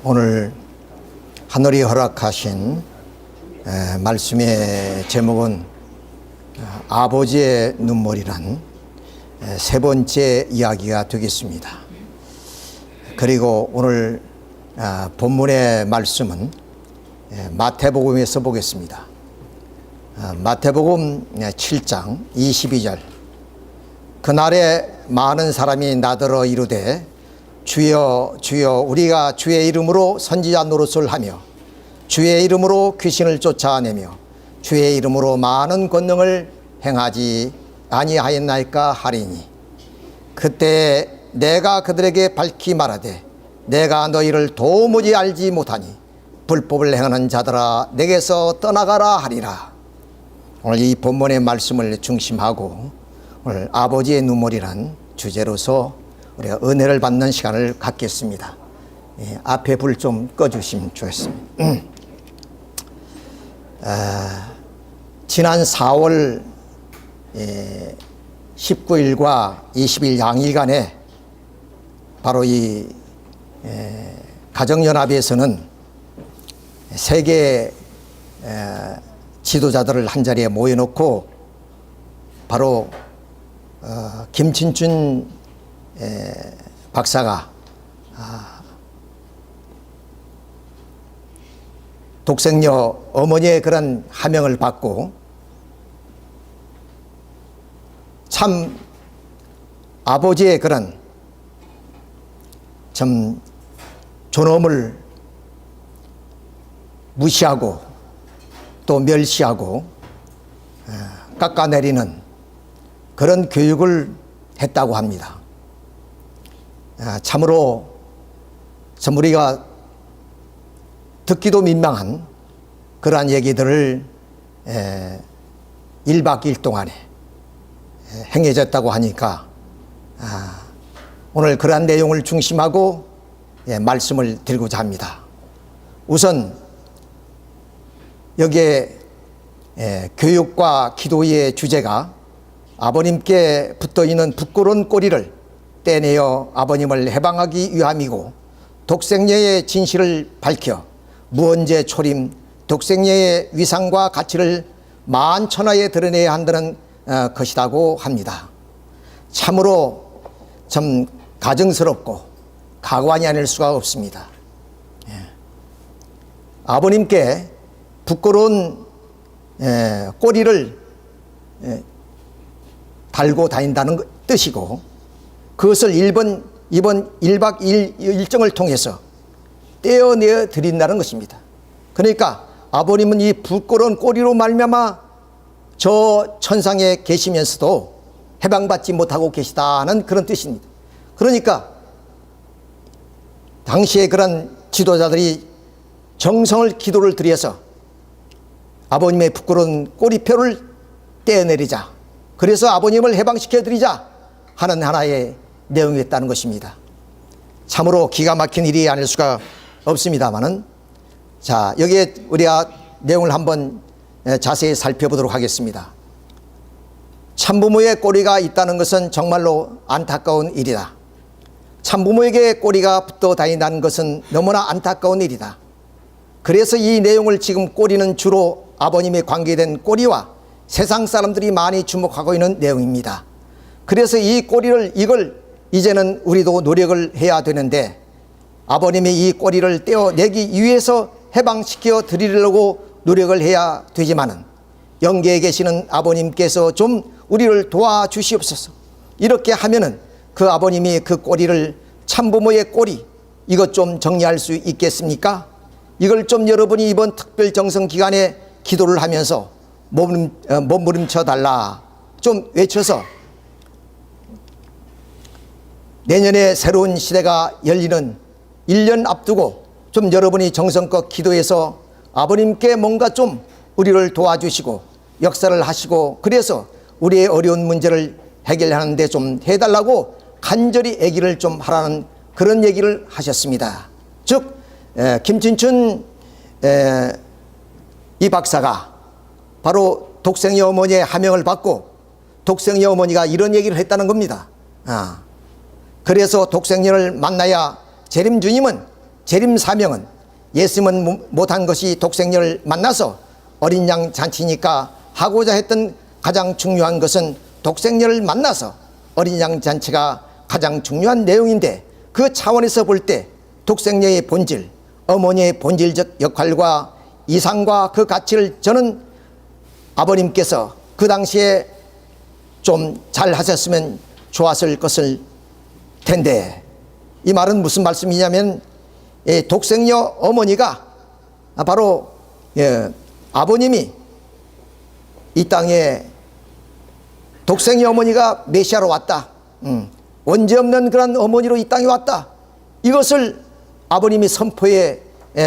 오늘 하늘이 허락하신 말씀의 제목은 아버지의 눈물이란 세 번째 이야기가 되겠습니다. 그리고 오늘 본문의 말씀은 마태복음에서 보겠습니다. 마태복음 7장 22절. 그날에 많은 사람이 나더러 이르되 주여 주여 우리가 주의 이름으로 선지자 노릇을 하며 주의 이름으로 귀신을 쫓아내며 주의 이름으로 많은 권능을 행하지 아니하였나이까 하리니 그때 내가 그들에게 밝히 말하되 내가 너희를 도무지 알지 못하니 불법을 행하는 자들아 내게서 떠나가라 하리라. 오늘 이 본문의 말씀을 중심하고 오늘 아버지의 눈물이란 주제로서 우리가 은혜를 받는 시간을 갖겠습니다. 앞에 불 좀 꺼주시면 좋겠습니다. 지난 4월 19일과 20일 양일간에 바로 이 가정연합에서는 세계 지도자들을 한자리에 모여놓고 바로 김진춘 박사가 독생녀 어머니의 그런 하명을 받고 참 아버지의 그런 좀 존엄을 무시하고 또 멸시하고 깎아내리는 그런 교육을 했다고 합니다. 참으로 참 우리가 듣기도 민망한 그러한 얘기들을 1박 2일 동안에 행해졌다고 하니까 오늘 그러한 내용을 중심하고 말씀을 드리고자 합니다. 우선 여기에 교육과 기도의 주제가 아버님께 붙어있는 부끄러운 꼬리를 떼내어 아버님을 해방하기 위함이고 독생녀의 진실을 밝혀 무언제 초림 독생녀의 위상과 가치를 만천하에 드러내야 한다는 것이라고 합니다. 참으로 참 가증스럽고 가관이 아닐 수가 없습니다. 아버님께 부끄러운 꼬리를 달고 다닌다는 뜻이고 그것을 이번 1박 2일 일정을 통해서 떼어내어 드린다는 것입니다. 그러니까 아버님은 이 부끄러운 꼬리로 말미암아 저 천상에 계시면서도 해방받지 못하고 계시다는 그런 뜻입니다. 그러니까 당시에 그런 지도자들이 정성을 기도를 드려서 아버님의 부끄러운 꼬리표를 떼어내리자, 그래서 아버님을 해방시켜 드리자 하는 하나의 내용이었다는 것입니다. 참으로 기가 막힌 일이 아닐 수가 없습니다만은, 자, 여기에 우리가 내용을 한번 자세히 살펴보도록 하겠습니다. 참부모의 꼬리가 있다는 것은 정말로 안타까운 일이다. 참부모에게 꼬리가 붙어 다닌다는 것은 너무나 안타까운 일이다. 그래서 이 내용을 지금 꼬리는 주로 아버님에 관계된 꼬리와 세상 사람들이 많이 주목하고 있는 내용입니다. 그래서 이 꼬리를 이제는 우리도 노력을 해야 되는데 아버님이 이 꼬리를 떼어내기 위해서 해방시켜 드리려고 노력을 해야 되지만은 영계에 계시는 아버님께서 좀 우리를 도와주시옵소서. 이렇게 하면은 그 아버님이 그 꼬리를 참부모의 꼬리 이것 좀 정리할 수 있겠습니까? 이걸 좀 여러분이 이번 특별 정성 기간에 기도를 하면서 몸부림쳐 달라 좀 외쳐서 내년에 새로운 시대가 열리는 1년 앞두고 좀 여러분이 정성껏 기도해서 아버님께 뭔가 좀 우리를 도와주시고 역사를 하시고 그래서 우리의 어려운 문제를 해결하는 데 좀 해달라고 간절히 얘기를 좀 하라는 그런 얘기를 하셨습니다. 즉 김진춘 이 박사가 바로 독생녀 어머니의 하명을 받고 독생녀 어머니가 이런 얘기를 했다는 겁니다. 그래서 독생녀를 만나야 재림 주님은 재림 사명은 예수님은 못한 것이 독생녀를 만나서 어린 양 잔치니까 하고자 했던 가장 중요한 것은 독생녀를 만나서 어린 양 잔치가 가장 중요한 내용인데, 그 차원에서 볼 때 독생녀의 본질, 어머니의 본질적 역할과 이상과 그 가치를 저는 아버님께서 그 당시에 좀 잘 하셨으면 좋았을 것을 텐데, 이 말은 무슨 말씀이냐면 독생녀 어머니가 바로 아버님이 이 땅에 독생녀 어머니가 메시아로 왔다, 원죄 없는 그런 어머니로 이 땅에 왔다, 이것을 아버님이 선포해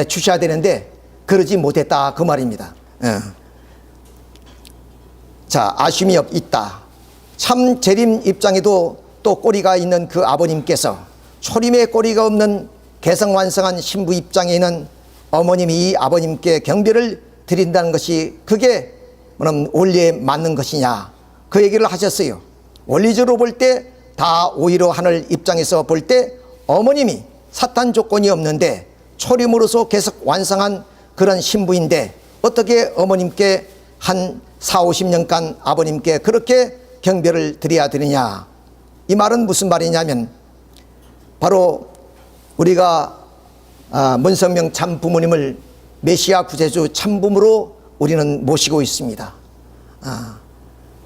주셔야 되는데 그러지 못했다, 그 말입니다. 자, 아쉬움이 있다. 참 재림 입장에도 또 꼬리가 있는 그 아버님께서 초림에 꼬리가 없는 개성완성한 신부 입장에는 어머님이 이 아버님께 경배를 드린다는 것이 그게 원리에 맞는 것이냐, 그 얘기를 하셨어요. 원리적으로 볼 때 다 오히려 하늘 입장에서 볼 때 어머님이 사탄 조건이 없는데 초림으로서 계속 완성한 그런 신부인데 어떻게 어머님께 한 40-50년간 아버님께 그렇게 경배를 드려야 되느냐, 이 말은 무슨 말이냐면 바로 우리가 문성명 참 부모님을 메시아 구세주 참부모로 우리는 모시고 있습니다.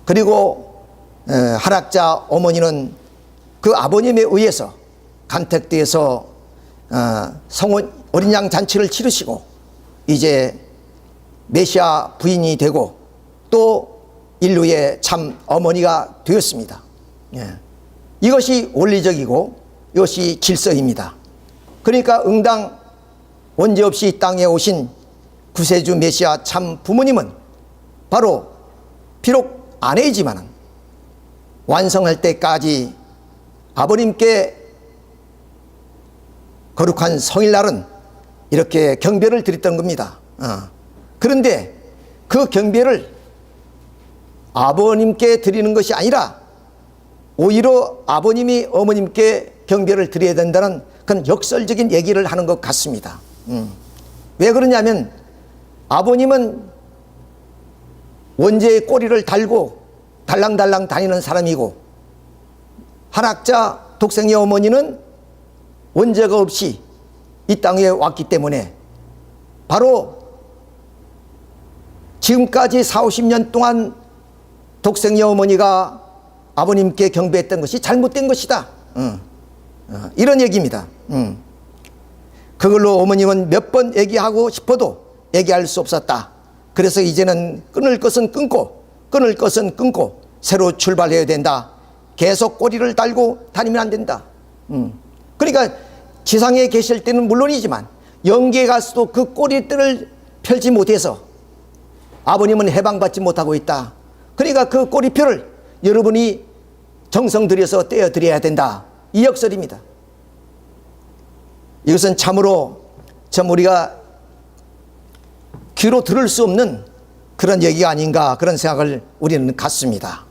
그리고 한학자 어머니는 그 아버님에 의해서 간택되어서 성원 어린 양 잔치를 치르시고 이제 메시아 부인이 되고 또 인류의 참 어머니가 되었습니다. 이것이 원리적이고 이것이 질서입니다. 그러니까 응당 원죄 없이 이 땅에 오신 구세주 메시아 참 부모님은 바로 비록 아내이지만 완성할 때까지 아버님께 거룩한 성일날은 이렇게 경배를 드렸던 겁니다. 그런데 그 경배를 아버님께 드리는 것이 아니라 오히려 아버님이 어머님께 경배를 드려야 된다는 그런 역설적인 얘기를 하는 것 같습니다. 왜 그러냐면 아버님은 원죄의 꼬리를 달고 달랑달랑 다니는 사람이고 한학자 독생녀 어머니는 원죄가 없이 이 땅에 왔기 때문에 바로 지금까지 40-50년 동안 독생녀 어머니가 아버님께 경배했던 것이 잘못된 것이다, 이런 얘기입니다. 그걸로 어머님은 몇 번 얘기하고 싶어도 얘기할 수 없었다. 그래서 이제는 끊을 것은 끊고 끊을 것은 끊고 새로 출발해야 된다. 계속 꼬리를 달고 다니면 안 된다. 그러니까 지상에 계실 때는 물론이지만 영계에 가서도 그 꼬리들을 펼지 못해서 아버님은 해방받지 못하고 있다. 그러니까 그 꼬리표를 여러분이 정성 들여서 떼어드려야 된다, 이 역설입니다. 이것은 참으로 우리가 귀로 들을 수 없는 그런 얘기가 아닌가, 그런 생각을 우리는 갖습니다.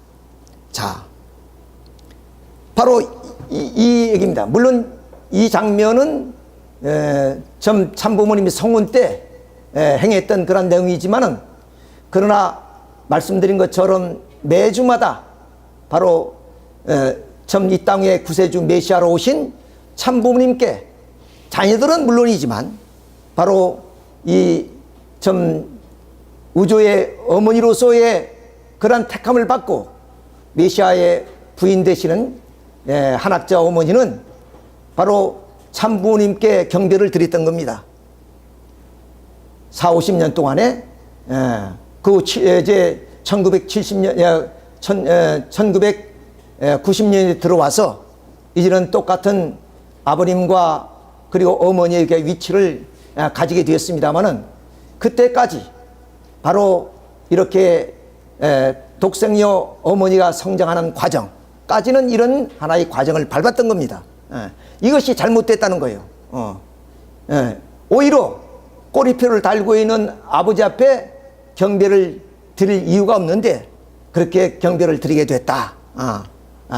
자, 바로 이 얘기입니다. 물론 이 장면은 참부모님이 성혼 때 행했던 그런 내용이지만은, 그러나 말씀드린 것처럼 매주마다 바로 이 땅에 구세주 메시아로 오신 참부모님께 자녀들은 물론이지만 바로 이 우주의 어머니로서의 그런 택함을 받고 메시아의 부인 되시는 한학자 어머니는 바로 참부모님께 경배를 드렸던 겁니다. 40-50년 동안에 그 이제 1970년 1990년에 들어와서 이제는 똑같은 아버님과 그리고 어머니의 위치를 가지게 되었습니다마는, 그때까지 바로 이렇게 독생녀 어머니가 성장하는 과정까지는 이런 하나의 과정을 밟았던 겁니다. 이것이 잘못됐다는 거예요. 오히려 꼬리표를 달고 있는 아버지 앞에 경배를 드릴 이유가 없는데 그렇게 경배를 드리게 됐다,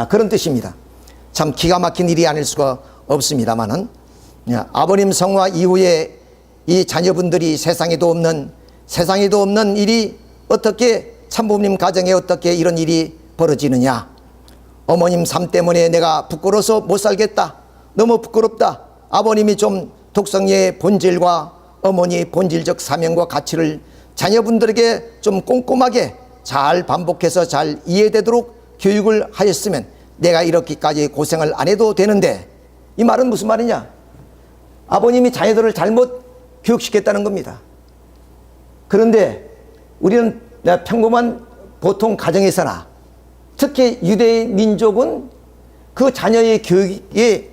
그런 뜻입니다. 참 기가 막힌 일이 아닐 수가 없습니다만은, 아버님 성화 이후에 이 자녀분들이 세상에도 없는 일이 어떻게 참부모님 가정에 어떻게 이런 일이 벌어지느냐. 어머님 삶 때문에 내가 부끄러워서 못 살겠다. 너무 부끄럽다. 아버님이 좀 독성의 본질과 어머니의 본질적 사명과 가치를 자녀분들에게 좀 꼼꼼하게 잘 반복해서 잘 이해되도록 교육을 하였으면 내가 이렇게까지 고생을 안 해도 되는데, 이 말은 무슨 말이냐? 아버님이 자녀들을 잘못 교육시켰다는 겁니다. 그런데 우리는 평범한 보통 가정에서나 특히 유대 민족은 그 자녀의 교육에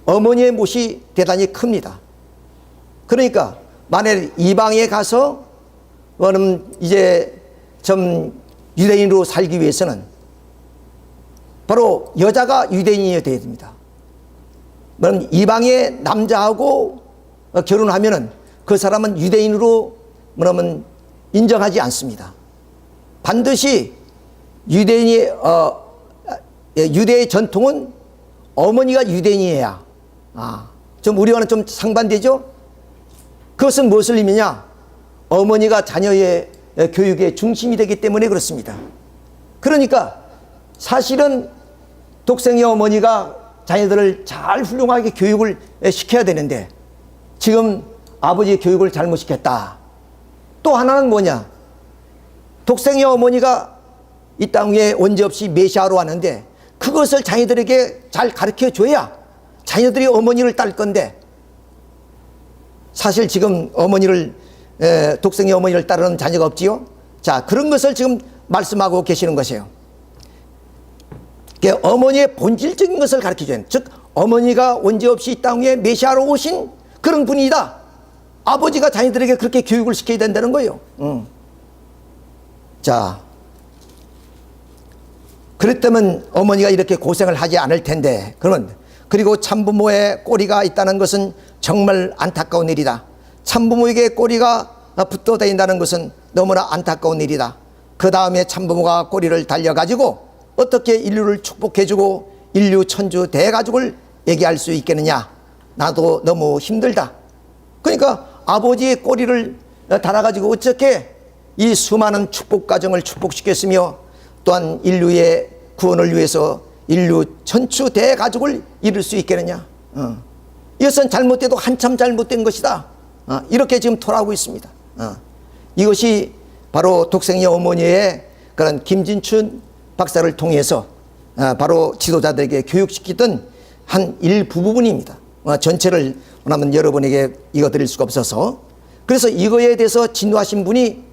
어머니의 몫이 대단히 큽니다. 그러니까 만일 이방에 가서 이제 좀 유대인으로 살기 위해서는 바로 여자가 유대인이 되어야 됩니다. 그럼 이방의 남자하고 결혼하면은 그 사람은 유대인으로 인정하지 않습니다. 반드시 유대의 전통은 어머니가 유대인이어야, 좀 우리와는 좀 상반되죠? 그것은 무엇을 의미냐? 어머니가 자녀의 교육의 중심이 되기 때문에 그렇습니다. 그러니까 사실은 독생의 어머니가 자녀들을 잘 훌륭하게 교육을 시켜야 되는데 지금 아버지의 교육을 잘못 시켰다. 또 하나는 뭐냐? 독생의 어머니가 이 땅 위에 원죄 없이 메시아로 왔는데 그것을 자녀들에게 잘 가르쳐 줘야 자녀들이 어머니를 딸 건데, 사실 지금 독생의 어머니를 따르는 자녀가 없지요? 자, 그런 것을 지금 말씀하고 계시는 것이에요. 어머니의 본질적인 것을 가르쳐 줘야, 즉 어머니가 원죄 없이 이 땅 위에 메시아로 오신 그런 분이다. 아버지가 자녀들에게 그렇게 교육을 시켜야 된다는 거예요. 자, 그랬다면 어머니가 이렇게 고생을 하지 않을 텐데, 그리고 참부모의 꼬리가 있다는 것은 정말 안타까운 일이다. 참부모에게 꼬리가 붙어 다닌다는 것은 너무나 안타까운 일이다. 그 다음에 참부모가 꼬리를 달려가지고 어떻게 인류를 축복해주고 인류 천주 대가족을 얘기할 수 있겠느냐. 나도 너무 힘들다. 그러니까 아버지의 꼬리를 달아가지고 어떻게 이 수많은 축복 가정을 축복시켰으며 또한 인류의 구원을 위해서 인류 천추 대가족을 이룰 수 있겠느냐. 이것은 잘못돼도 한참 잘못된 것이다. 이렇게 지금 토라고 있습니다. 이것이 바로 독생의 어머니의 그런 김진춘 박사를 통해서 바로 지도자들에게 교육시키던 한 일부분입니다. 전체를 원하면 여러분에게 읽어드릴 수가 없어서, 그래서 이거에 대해서 진노하신 분이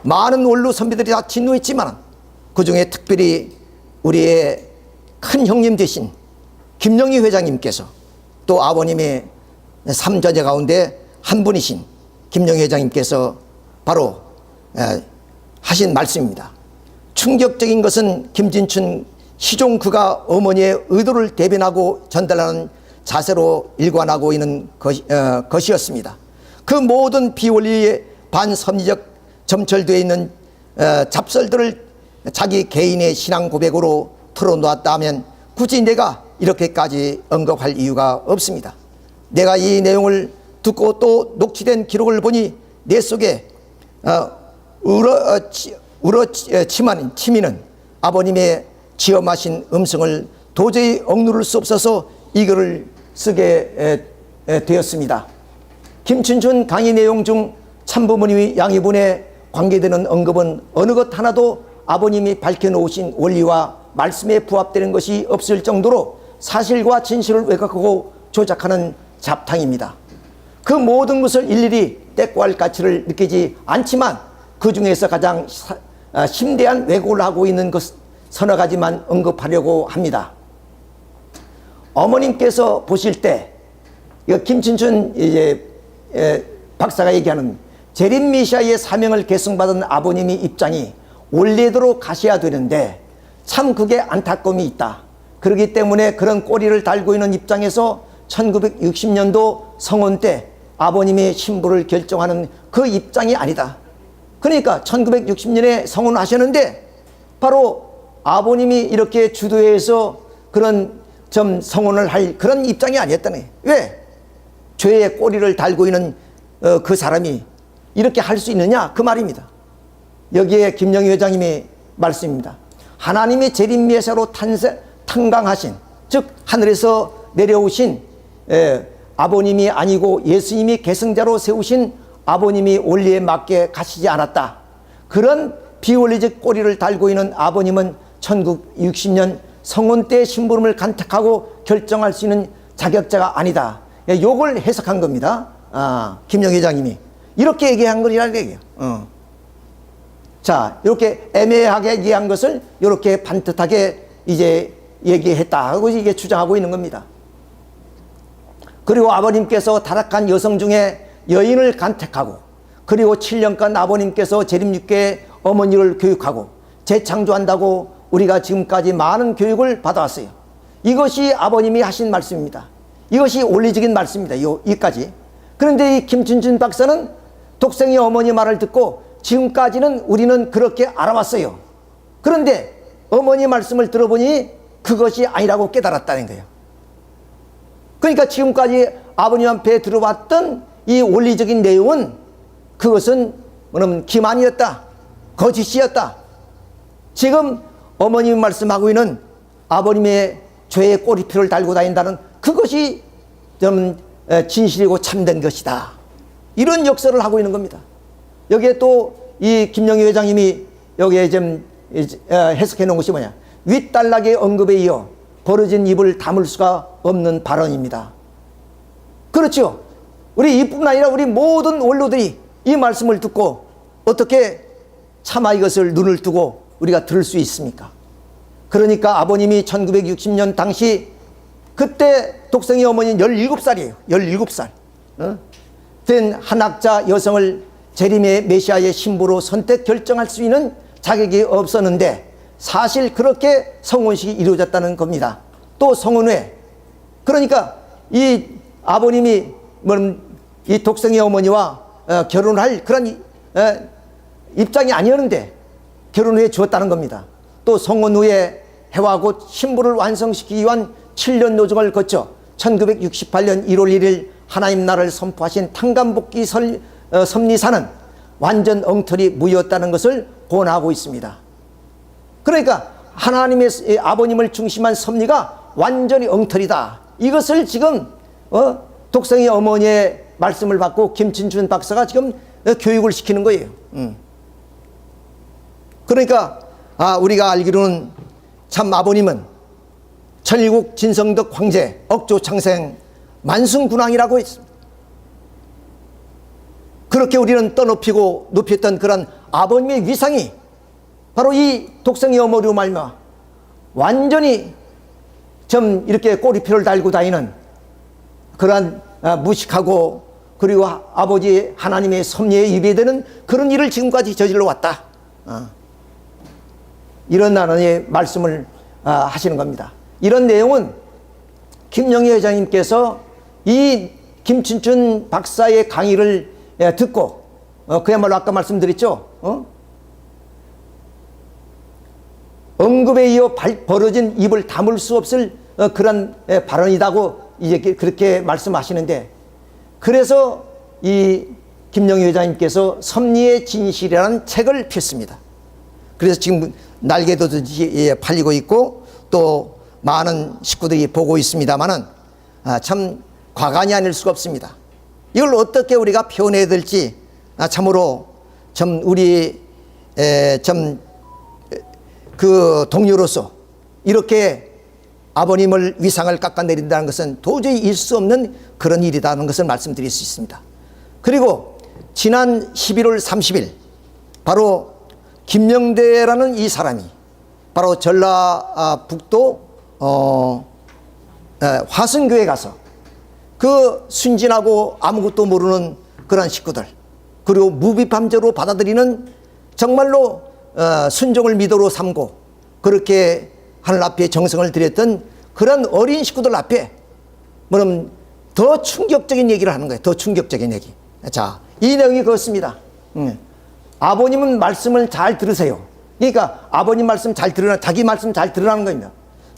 많은 원로 선배들이 다 진노했지만 그 중에 특별히 우리의 큰 형님 되신 김영희 회장님께서 또 아버님의 3자녀 가운데 한 분이신 김영희 회장님께서 바로 하신 말씀입니다. 충격적인 것은 김진춘 시종 그가 어머니의 의도를 대변하고 전달하는 자세로 일관하고 있는 것이었습니다. 그 모든 비원리의 반섭리적 점철되어 있는 잡설들을 자기 개인의 신앙 고백으로 털어놓았다면 굳이 내가 이렇게까지 언급할 이유가 없습니다. 내가 이 내용을 듣고 또 녹취된 기록을 보니 내 속에 치미는 아버님의 지엄하신 음성을 도저히 억누를 수 없어서 이 글을 쓰게 되었습니다. 김춘춘 강의 내용 중 참부모님의 양이분에 관계되는 언급은 어느 것 하나도 아버님이 밝혀놓으신 원리와 말씀에 부합되는 것이 없을 정도로 사실과 진실을 왜곡하고 조작하는 잡탕입니다. 그 모든 것을 일일이 대꾸할 가치를 느끼지 않지만 그 중에서 가장 심대한 왜곡을 하고 있는 것 서너 가지만 언급하려고 합니다. 어머님께서 보실 때 김춘춘 박사가 얘기하는 재림 메시아의 사명을 계승받은 아버님의 입장이 원래대로 가셔야 되는데 참 그게 안타까움이 있다. 그렇기 때문에 그런 꼬리를 달고 있는 입장에서 1960년도 성혼 때 아버님의 신부를 결정하는 그 입장이 아니다. 그러니까 1960년에 성혼하셨는데 바로 아버님이 이렇게 주도해서 그런 좀 성혼을 할 그런 입장이 아니었다네. 왜? 죄의 꼬리를 달고 있는 그 사람이 이렇게 할 수 있느냐 그 말입니다. 여기에 김영희 회장님의 말씀입니다. 하나님의 재림 메시아로 탄광하신, 즉 하늘에서 내려오신 아버님이 아니고 예수님이 계승자로 세우신 아버님이 원리에 맞게 가시지 않았다. 그런 비원리적 꼬리를 달고 있는 아버님은 1960년 성혼 때 신부름을 간택하고 결정할 수 있는 자격자가 아니다. 요걸 해석한 겁니다. 김영희 회장님이 이렇게 얘기한 거라는 얘기예요. 자, 이렇게 애매하게 얘기한 것을 이렇게 반듯하게 이제 얘기했다 하고 이게 주장하고 있는 겁니다. 그리고 아버님께서 타락한 여성 중에 여인을 간택하고, 그리고 7년간 아버님께서 재림육교의 어머니를 교육하고 재창조한다고 우리가 지금까지 많은 교육을 받아왔어요. 이것이 아버님이 하신 말씀입니다. 이것이 원리적인 말씀입니다. 여기까지. 그런데 이 김춘준 박사는 독생의 어머니 말을 듣고 지금까지는 우리는 그렇게 알아왔어요. 그런데 어머니 말씀을 들어보니 그것이 아니라고 깨달았다는 거예요. 그러니까 지금까지 아버님 앞에 들어왔던 이 원리적인 내용은 그것은 뭐냐면 기만이었다, 거짓이었다. 지금 어머님이 말씀하고 있는 아버님의 죄의 꼬리표를 달고 다닌다는 그것이 좀 진실이고 참된 것이다. 이런 역설을 하고 있는 겁니다. 여기에 또 이 김영희 회장님이 여기에 좀 해석해 놓은 것이 뭐냐, 윗단락의 언급에 이어 벌어진 입을 다물 수가 없는 발언입니다. 그렇죠. 우리 이뿐 아니라 우리 모든 원로들이 이 말씀을 듣고 어떻게 차마 이것을 눈을 뜨고 우리가 들을 수 있습니까? 그러니까 아버님이 1960년 당시 그때 독생의 어머니는 17살이에요. 17살. 된 한학자 여성을 재림의 메시아의 신부로 선택 결정할 수 있는 자격이 없었는데 사실 그렇게 성혼식이 이루어졌다는 겁니다. 또 성혼 후에, 그러니까 이 아버님이 이 독생의 어머니와 결혼할 그런 입장이 아니었는데 결혼 후에 주었다는 겁니다. 또 성혼 후에 해와 곧 신부를 완성시키기 위한 7년 노정을 거쳐 1968년 1월 1일 하나님 나라를 선포하신 탄감복귀 섭리사는 완전 엉터리 무였다는 것을 권하고 있습니다. 그러니까 하나님의 아버님을 중심한 섭리가 완전히 엉터리다. 이것을 지금 독생의 어머니의 말씀을 받고 김춘준 박사가 지금 교육을 시키는 거예요. 그러니까 우리가 알기로는 참 아버님은 천일국 진성덕 황제 억조창생 만순군왕이라고 했습니다. 그렇게 우리는 떠높이고 높였던 그런 아버님의 위상이 바로 이 독생의 어머니로 말미암아 완전히 좀 이렇게 꼬리표를 달고 다니는 그러한 무식하고 그리고 아버지 하나님의 섭리에 위배되는 그런 일을 지금까지 저질러 왔다. 이런 나라의 말씀을 하시는 겁니다. 이런 내용은 김영희 회장님께서 이 김춘준 박사의 강의를 듣고 그야말로 아까 말씀드렸죠. 언급에 이어 벌어진 입을 다물 수 없을 그런 발언이라고 이제 그렇게 말씀하시는데, 그래서 이 김영희 회장님께서 섭리의 진실이라는 책을 폈습니다. 그래서 지금 날개도듯이 팔리고 있고 또 많은 식구들이 보고 있습니다만은 참 과간이 아닐 수가 없습니다. 이걸 어떻게 우리가 표현해야 될지 참으로 좀 우리 좀 그 동료로서 이렇게 아버님을 위상을 깎아내린다는 것은 도저히 있을 수 없는 그런 일이라는 것을 말씀드릴 수 있습니다. 그리고 지난 11월 30일 바로 김명대라는 이 사람이 바로 전라북도 화순교에 가서 그 순진하고 아무것도 모르는 그런 식구들, 그리고 무비판죄로 받아들이는 정말로 순종을 미도로 삼고 그렇게 하늘 앞에 정성을 들였던 그런 어린 식구들 앞에 뭐냐면 더 충격적인 얘기를 하는 거예요. 더 충격적인 얘기. 자, 이 내용이 그렇습니다. 아버님은 말씀을 잘 들으세요. 그러니까 아버님 말씀 잘 들으라, 자기 말씀 잘 들으라는 겁니다.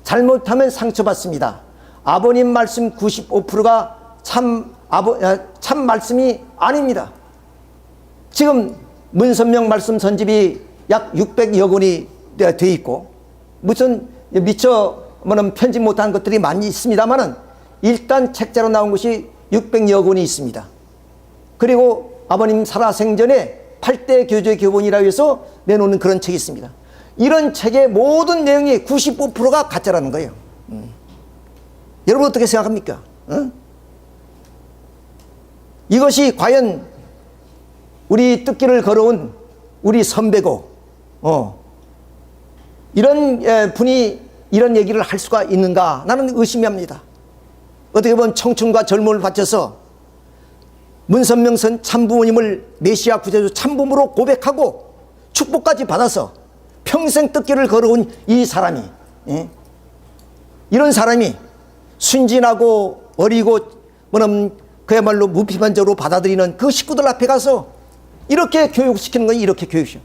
잘못하면 상처받습니다. 아버님 말씀 95%가 참 참 말씀이 아닙니다. 지금 문선명 말씀 선집이 약 600여 권이 돼 있고 무슨 미처 편집 못한 것들이 많이 있습니다만은 일단 책자로 나온 것이 600여 권이 있습니다. 그리고 아버님 살아생전에 8대 교조의 교본이라고 해서 내놓는 그런 책이 있습니다. 이런 책의 모든 내용이 95%가 가짜라는 거예요. 여러분 어떻게 생각합니까? 이것이 과연 우리 뜻길을 걸어온 우리 선배고 이런 분이 이런 얘기를 할 수가 있는가 나는 의심합니다. 어떻게 보면 청춘과 젊음을 바쳐서 문선명 참부모님을 메시아 구세주 참부모로 고백하고 축복까지 받아서 평생 뜻길을 걸어온 이 사람이 이런 사람이 순진하고 어리고 그야말로 무비판적으로 받아들이는 그 식구들 앞에 가서 이렇게 교육시키는 건 이렇게 교육시켜.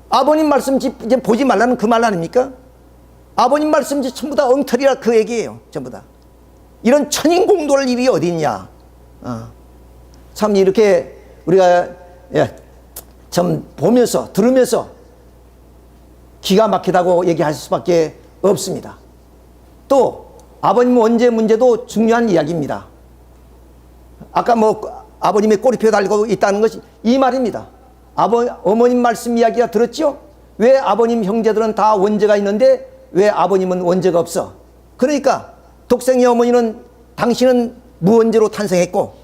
아버님 말씀지 이제 보지 말라는 그 말 아닙니까? 아버님 말씀지 전부 다 엉터리라 그 얘기예요. 전부 다. 이런 천인공돌 일이 어디 있냐. 참 이렇게 우리가 참 보면서 들으면서 기가 막히다고 얘기할 수밖에 없습니다. 또 아버님 원죄 문제도 중요한 이야기입니다. 아까 아버님의 꼬리표 달고 있다는 것이 이 말입니다. 어머님 말씀 이야기가 들었죠? 왜 아버님 형제들은 다 원죄가 있는데 왜 아버님은 원죄가 없어? 그러니까 독생의 어머니는 당신은 무원죄로 탄생했고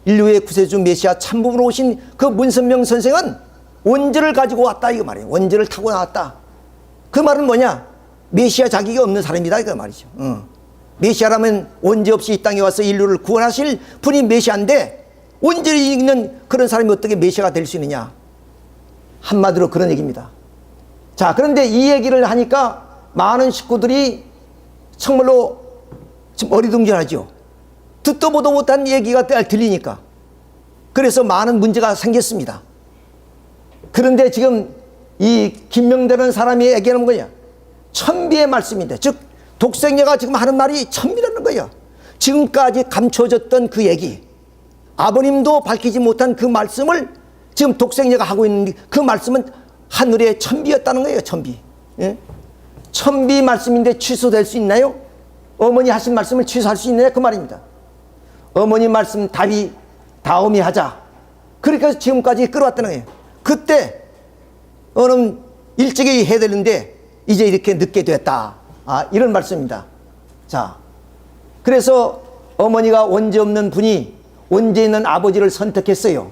인류의 구세주 메시아 참부모로 오신 그 문선명 선생은 원죄를 가지고 왔다 이거 말이에요. 원죄를 타고 나왔다. 그 말은 뭐냐? 메시아 자격이 없는 사람이다 이거 말이죠. 메시아라면 원죄 없이 이 땅에 와서 인류를 구원하실 분이 메시아인데 원죄를 있는 그런 사람이 어떻게 메시아가 될 수 있느냐? 한마디로 그런 얘기입니다. 자, 그런데 이 얘기를 하니까 많은 식구들이 정말로 좀 어리둥절하죠. 듣도 보도 못한 얘기가 들리니까. 그래서 많은 문제가 생겼습니다. 그런데 지금 이 김명대라는 사람이 얘기하는 거냐? 천비의 말씀인데, 즉 독생녀가 지금 하는 말이 천비라는 거예요. 지금까지 감춰졌던 그 얘기, 아버님도 밝히지 못한 그 말씀을 지금 독생녀가 하고 있는 그 말씀은 하늘의 천비였다는 거예요. 천비. 예? 천비 말씀인데 취소될 수 있나요? 어머니 하신 말씀을 취소할 수 있느냐 그 말입니다. 어머니 말씀 답이 다음에 하자. 그러니까 지금까지 끌어왔다는 거예요. 그때 일찍이 해야 되는데 이제 이렇게 늦게 됐다. 이런 말씀입니다. 자, 그래서 어머니가 원죄 없는 분이 원죄 있는 아버지를 선택했어요.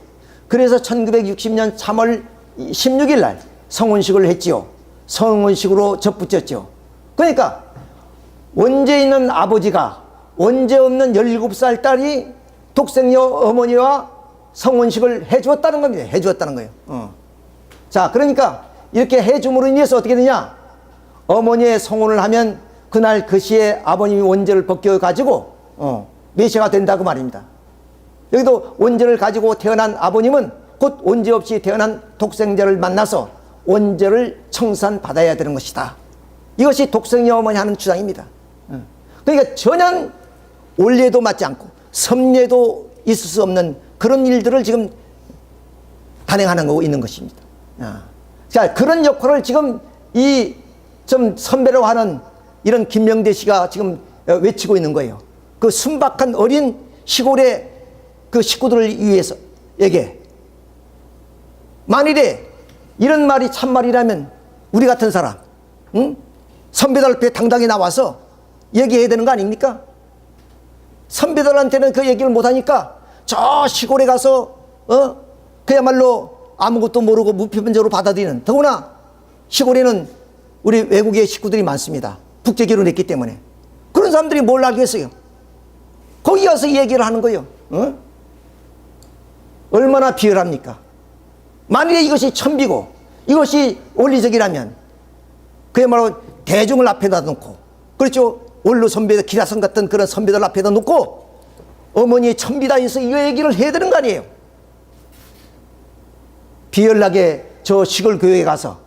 그래서 1960년 3월 16일 날 성혼식을 했지요. 성혼식으로 접붙였죠. 그러니까 원죄 있는 아버지가 원죄 없는 17살 딸이 독생녀 어머니와 성혼식을 해주었다는 겁니다. 해주었다는 거예요. 자, 그러니까 이렇게 해줌으로 인해서 어떻게 되냐? 어머니의 성혼을 하면 그날 그 시에 아버님이 원죄를 벗겨가지고 메시아가 된다고 말입니다. 여기도 원죄를 가지고 태어난 아버님은 곧 원죄 없이 태어난 독생자를 만나서 원죄를 청산받아야 되는 것이다. 이것이 독생녀 어머니 하는 주장입니다. 그러니까 전혀 원례도 맞지 않고 섭례도 있을 수 없는 그런 일들을 지금 단행하는 거고 있는 것입니다. 자, 그런 역할을 지금 좀 선배로 하는 이런 김명대 씨가 지금 외치고 있는 거예요. 그 순박한 어린 시골의 그 식구들을 위해서에게 만일에 이런 말이 참말이라면 우리 같은 사람, 선배들 앞에 당당히 나와서 얘기해야 되는 거 아닙니까? 선배들한테는 그 얘기를 못하니까 저 시골에 가서 그야말로 아무것도 모르고 무표본적으로 받아들이는, 더구나 시골에는 우리 외국의 식구들이 많습니다. 국제 결혼했기 때문에. 그런 사람들이 뭘 알겠어요? 거기 가서 얘기를 하는 거예요. 얼마나 비열합니까? 만일에 이것이 천비고 이것이 원리적이라면 그야말로 대중을 앞에다 놓고, 그렇죠? 원로 선배들, 기라성 같은 그런 선배들 앞에다 놓고 어머니의 천비다 해서 이 얘기를 해야 되는 거 아니에요? 비열나게 저 시골 교회에 가서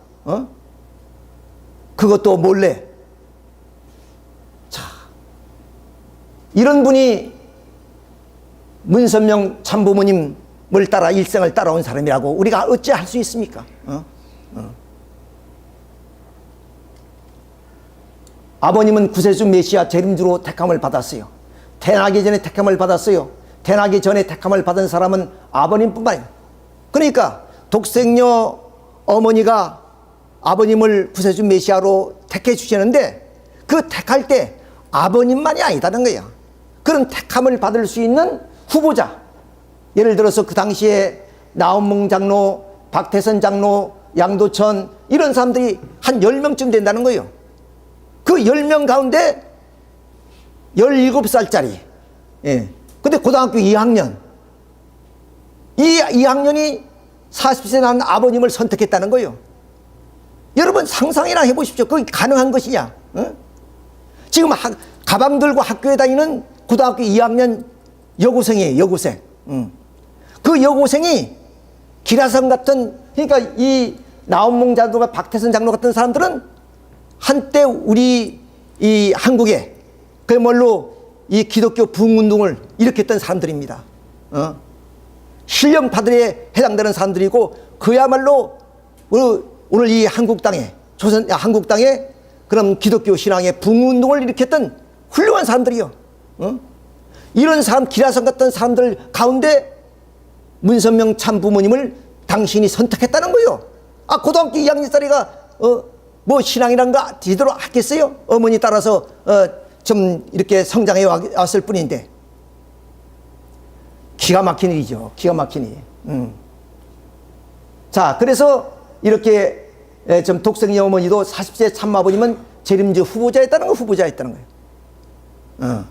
그것도 몰래. 자, 이런 분이 문선명 참부모님을 따라 일생을 따라온 사람이라고 우리가 어찌 할 수 있습니까? 아버님은 구세주 메시아 재림주로 택함을 받았어요. 태어나기 전에 택함을 받았어요. 태어나기 전에 택함을 받은 사람은 아버님뿐만 아니에요. 그러니까 독생녀 어머니가 아버님을 구세주 메시아로 택해 주시는데 그 택할 때 아버님만이 아니다는 거예요. 그런 택함을 받을 수 있는 후보자, 예를 들어서 그 당시에 나온몽 장로, 박태선 장로, 양도천 이런 사람들이 한 10명쯤 된다는 거예요. 그 10명 가운데 17살짜리, 근데 고등학교 2학년, 이 2학년이 40세 난 아버님을 선택했다는 거예요. 여러분 상상이나 해보십시오. 그게 가능한 것이냐? 지금 가방 들고 학교에 다니는 고등학교 2학년 여고생이에요. 여고생. 그 여고생이 기라성 같은, 그러니까 이 나온몽 장로가 박태선 장로 같은 사람들은 한때 우리 이 한국에 그야말로 이 기독교 부흥운동을 일으켰던 사람들입니다. 신령파들에 해당되는 사람들이고 그야말로 오늘 이 한국 땅에 한국 땅에 그런 기독교 신앙의 부흥운동을 일으켰던 훌륭한 사람들이요. 이런 사람, 기라성 같은 사람들 가운데 문선명 참부모님을 당신이 선택했다는 거예요. 고등학교 2학년짜리가 뭐 신앙이란 거 제대로 하겠어요? 어머니 따라서 좀 이렇게 성장해 왔을 뿐인데. 기가 막힌 일이죠. 기가 막힌 일. 자, 그래서 이렇게 좀 독생녀 어머니도 40세 참아버님은 재림주 후보자였다는 거, 후보자였다는 거예요.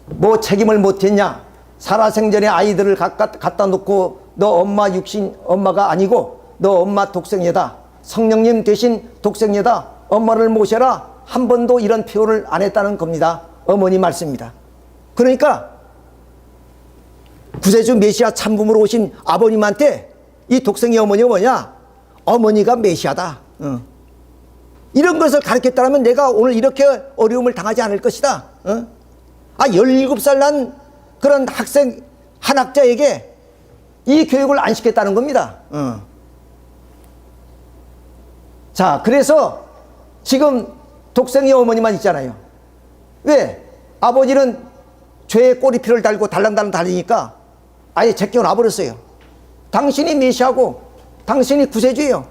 뭐 책임을 못했냐? 살아생전에 아이들을 갖다 놓고 너 엄마 육신 엄마가 아니고 너 엄마 독생녀다. 성령님 대신 독생녀다. 엄마를 모셔라. 한 번도 이런 표현을 안 했다는 겁니다. 어머니 말씀입니다. 그러니까 구세주 메시아 참부모로 오신 아버님한테 이 독생녀 어머니가 뭐냐? 어머니가 메시아다. 이런 것을 가르쳤다면 내가 오늘 이렇게 어려움을 당하지 않을 것이다. 17살 난 그런 학생, 한 학자에게 이 교육을 안 시켰다는 겁니다. 자, 그래서 지금 독생녀 어머니만 있잖아요. 왜? 아버지는 죄의 꼬리표를 달고 달랑달랑 달리니까 아예 제껴놔 버렸어요. 당신이 메시아고 당신이 구세주예요.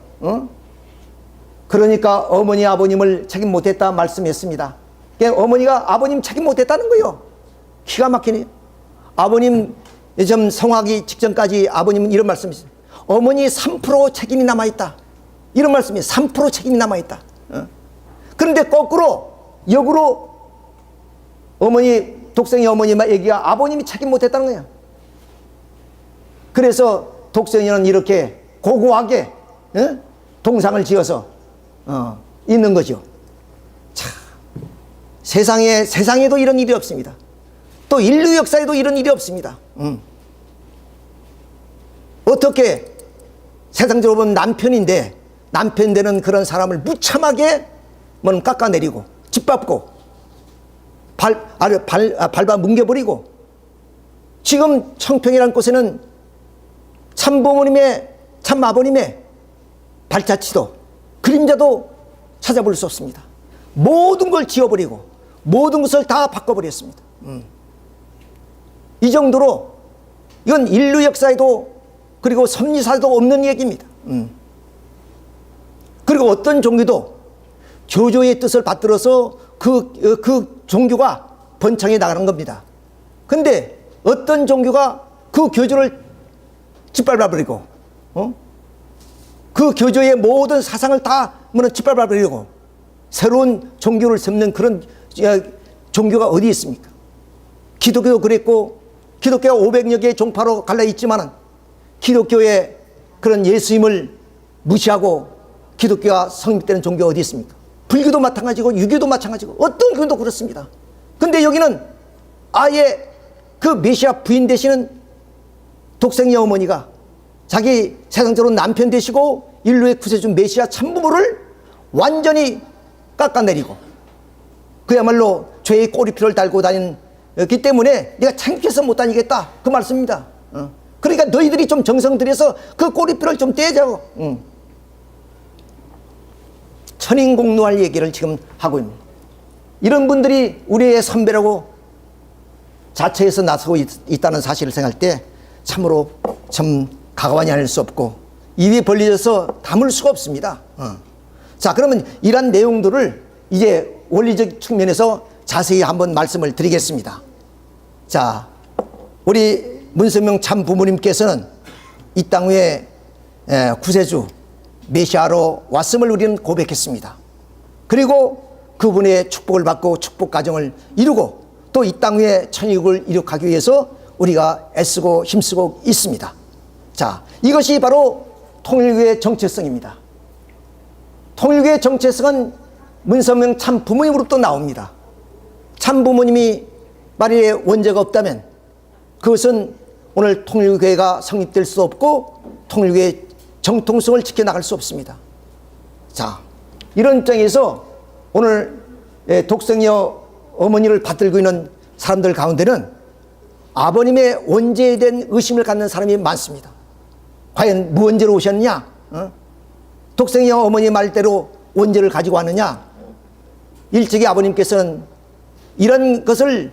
그러니까 어머니 아버님을 책임 못했다 말씀했습니다. 그러니까 어머니가 아버님 책임 못했다는 거예요. 기가 막히네. 아버님 좀 성하기 직전까지 아버님은 이런 말씀이세요. 어머니 3% 책임이 남아있다. 이런 말씀이에요. 3% 책임이 남아있다. 그런데 거꾸로 역으로 어머니 독생이 어머니만 얘기가 아버님이 책임 못했다는 거예요. 그래서 독생이는 이렇게 고고하게 동상을 지어서 있는 거죠. 참, 세상에도 이런 일이 없습니다. 또 인류 역사에도 이런 일이 없습니다. 어떻게 세상적으로 보면 남편인데 남편 되는 그런 사람을 무참하게 깎아내리고 짓밟고 밟아 뭉개버리고, 지금 청평이라는 곳에는 참부모님의 참아버님의 발자취도 그림자도 찾아볼 수 없습니다. 모든 걸 지워버리고 모든 것을 다 바꿔버렸습니다. 이 정도로 이건 인류 역사에도 그리고 섭리사에도 없는 얘기입니다. 그리고 어떤 종교도 교조의 뜻을 받들어서 그 종교가 번창해 나가는 겁니다. 근데 어떤 종교가 그 교조를 짓밟아버리고 그 교조의 모든 사상을 다 짓밟아버리고 새로운 종교를 세우는 그런 종교가 어디 있습니까? 기독교도 그랬고, 기독교가 500여 개의 종파로 갈라 있지만은 기독교의 그런 예수님을 무시하고 기독교가 성립되는 종교가 어디 있습니까? 불교도 마찬가지고 유교도 마찬가지고 어떤 교도 그렇습니다. 근데 여기는 아예 그 메시아 부인 되시는 독생녀 어머니가 자기 세상적으로 남편 되시고 인류의 구세주 메시아 참부모를 완전히 깎아내리고 그야말로 죄의 꼬리표를 달고 다녔기 때문에 네가 창피해서 못 다니겠다, 그 말씀입니다. 그러니까 너희들이 좀 정성 들여서 그 꼬리표를 좀 떼자고. 천인공노할 얘기를 지금 하고 있습니다. 이런 분들이 우리의 선배라고 자처에서 나서고 있다는 사실을 생각할 때 참으로 참 가관이 아닐 수 없고 입이 벌려져서 담을 수가 없습니다. 자, 그러면 이런 내용들을 이제 원리적 측면에서 자세히 한번 말씀을 드리겠습니다. 자, 우리 문선명 참 부모님께서는 이 땅 위에 구세주 메시아로 왔음을 우리는 고백했습니다. 그리고 그분의 축복을 받고 축복 가정을 이루고 또 이 땅 위에 천국을 이룩하기 위해서 우리가 애쓰고 힘쓰고 있습니다. 자, 이것이 바로 통일교의 정체성입니다. 통일교의 정체성은 문선명 참 부모님으로부터 나옵니다. 참 부모님이 만일에 원죄가 없다면 그것은 오늘 통일교회가 성립될 수 없고 통일교의 정통성을 지켜나갈 수 없습니다. 자, 이런 입장에서 오늘 독생녀 어머니를 받들고 있는 사람들 가운데는 아버님의 원죄에 대한 의심을 갖는 사람이 많습니다. 과연 무원죄로 오셨느냐? 독생녀 어머니 말대로 원죄를 가지고 왔느냐? 일찍이 아버님께서는 이런 것을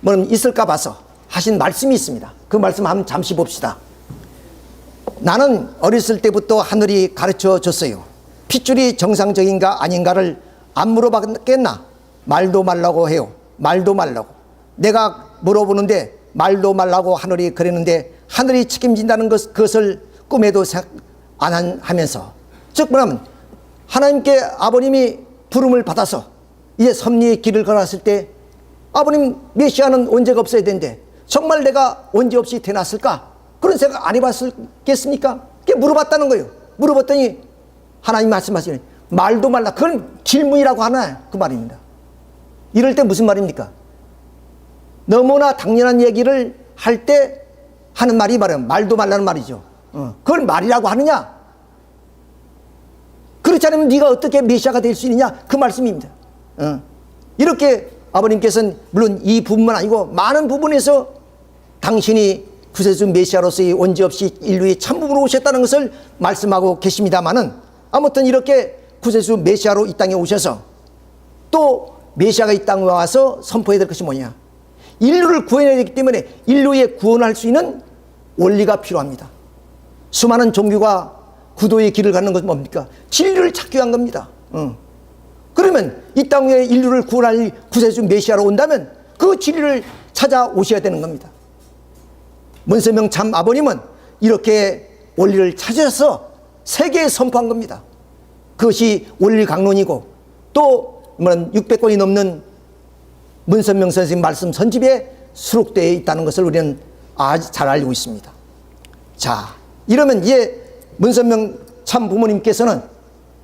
뭐 있을까 봐서 하신 말씀이 있습니다. 그 말씀 한번 잠시 봅시다. 나는 어렸을 때부터 하늘이 가르쳐 줬어요. 핏줄이 정상적인가 아닌가를 안 물어봤겠나? 말도 말라고 해요. 말도 말라고. 내가 물어보는데 말도 말라고 하늘이 그랬는데 하늘이 책임진다는 그것을 꿈에도 생각 안 하면서, 즉 뭐냐면 하나님께 아버님이 부름을 받아서 이제 섭리의 길을 걸었을 때 아버님 메시아는 원죄가 없어야 되는데 정말 내가 원죄 없이 태어났을까? 그런 생각 안 해봤겠습니까? 그게 물어봤다는 거예요. 물어봤더니 하나님 말씀하시는 말도 말라. 그건 질문이라고 하나 그 말입니다. 이럴 때 무슨 말입니까? 너무나 당연한 얘기를 할 때 하는 말이 말도 말라는 말이죠. 그걸 말이라고 하느냐? 그렇지 않으면 네가 어떻게 메시아가 될 수 있느냐? 그 말씀입니다. 이렇게 아버님께서는 물론 이 부분만 아니고 많은 부분에서 당신이 구세주 메시아로서의 원죄 없이 인류의 참부모로 오셨다는 것을 말씀하고 계십니다마는, 아무튼 이렇게 구세주 메시아로 이 땅에 오셔서 또 메시아가 이 땅에 와서 선포해야 될 것이 뭐냐? 인류를 구해내야 되기 때문에 인류의 구원할 수 있는 원리가 필요합니다. 수많은 종교가 구도의 길을 가는 것은 뭡니까? 진리를 찾기 위한 겁니다. 그러면 이 땅 위에 인류를 구원할 구세주 메시아로 온다면 그 진리를 찾아오셔야 되는 겁니다. 문선명 참 아버님은 이렇게 원리를 찾아서 세계에 선포한 겁니다. 그것이 원리 강론이고 또 600권이 넘는 문선명 선생님 말씀 선집에 수록되어 있다는 것을 우리는 아주 잘 알고 있습니다. 자, 이러면 이제 문선명 참 부모님께서는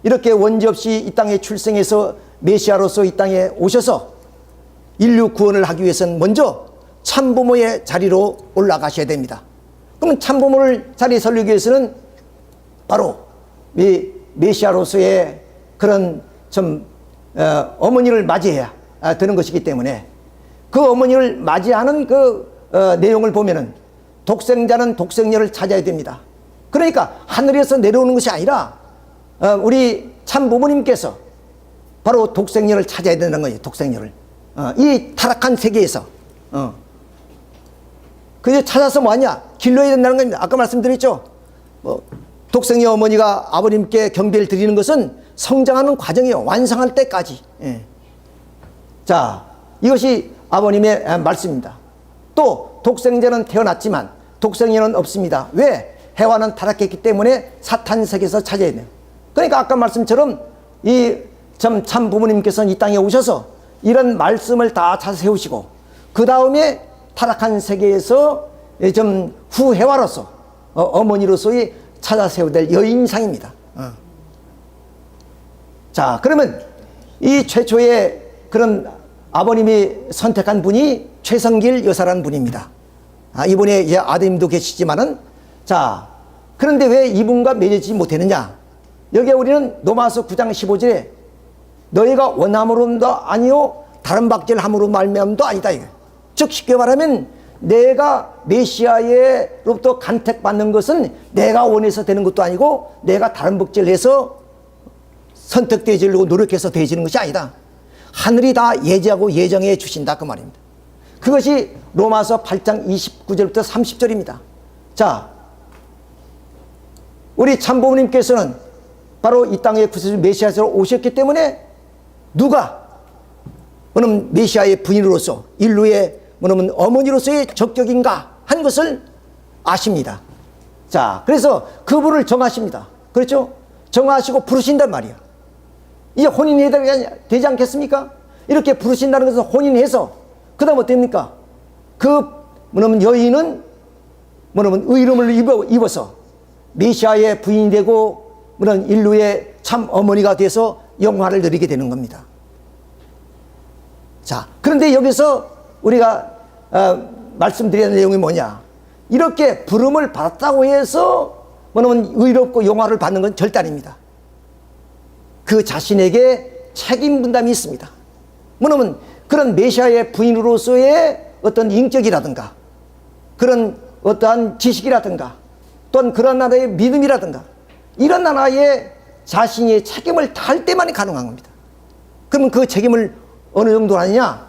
이렇게 원죄 없이 이 땅에 출생해서 메시아로서 이 땅에 오셔서 인류 구원을 하기 위해서는 먼저 참부모의 자리로 올라가셔야 됩니다. 그러면 참부모를 자리에 서려기 위해서는 바로 이 메시아로서의 그런 어머니를 맞이해야 되는 것이기 때문에 그 어머니를 맞이하는 그 내용을 보면은 독생자는 독생녀를 찾아야 됩니다. 그러니까 하늘에서 내려오는 것이 아니라 우리 참부모님께서 바로 독생녀를 찾아야 되는 거예요. 독생녀를 이 타락한 세계에서 그래서 찾아서 뭐하냐? 길러야 된다는 겁니다. 아까 말씀드렸죠. 독생녀 어머니가 아버님께 경배를 드리는 것은 성장하는 과정이에요. 완성할 때까지. 예. 자, 이것이 아버님의 말씀입니다. 또 독생자는 태어났지만 독생녀는 없습니다. 왜? 해와는 타락했기 때문에 사탄 세계에서 찾아야 돼요. 그러니까 아까 말씀처럼 이 참 부모님께서는 이 땅에 오셔서 이런 말씀을 다 찾아 세우시고 그 다음에 타락한 세계에서 후해와로서 어머니로서의 찾아 세워야 될 여인상입니다. 자, 그러면 이 최초의 그런 아버님이 선택한 분이 최성길 여사라는 분입니다. 이분의 아드님도 계시지만은, 자, 그런데 왜 이분과 맺어지지 못했느냐? 여기에 우리는 로마서 9장 15절에 너희가 원함으로도 아니요 다른 박제를 함으로 말미암도 아니다 이거. 즉 쉽게 말하면 내가 메시아로부터 간택받는 것은 내가 원해서 되는 것도 아니고 내가 다른 박제를 해서 선택되지려고 노력해서 되지는 것이 아니다. 하늘이 다 예지하고 예정해 주신다 그 말입니다. 그것이 로마서 8장 29절부터 30절입니다. 자, 우리 참부모님께서는 바로 이 땅에 구세주 메시아로 오셨기 때문에 누가 그럼 메시아의 부인으로서 인류의 그러면 어머니로서의 적격인가 한 것을 아십니다. 자, 그래서 그분을 정하십니다. 그렇죠? 정하시고 부르신단 말이에요. 이제 혼인이 되지 않겠습니까? 이렇게 부르신다는 것은 혼인해서 그 다음 어떻습니까? 그 뭐냐면 여인은 뭐냐면 의름을 입어서 메시아의 부인이 되고 뭐냐면 인류의 참 어머니가 돼서 영화를 누리게 되는 겁니다. 자, 그런데 여기서 우리가 말씀드리는 내용이 뭐냐? 이렇게 부름을 받았다고 해서 뭐냐면 의롭고 영화를 받는 건 절대 아닙니다. 그 자신에게 책임 분담이 있습니다. 뭐냐면 그런 메시아의 부인으로서의 어떤 인격이라든가 그런 어떠한 지식이라든가 또는 그런 나라의 믿음이라든가 이런 나라의 자신의 책임을 다할 때만이 가능한 겁니다. 그러면 그 책임을 어느 정도 하느냐?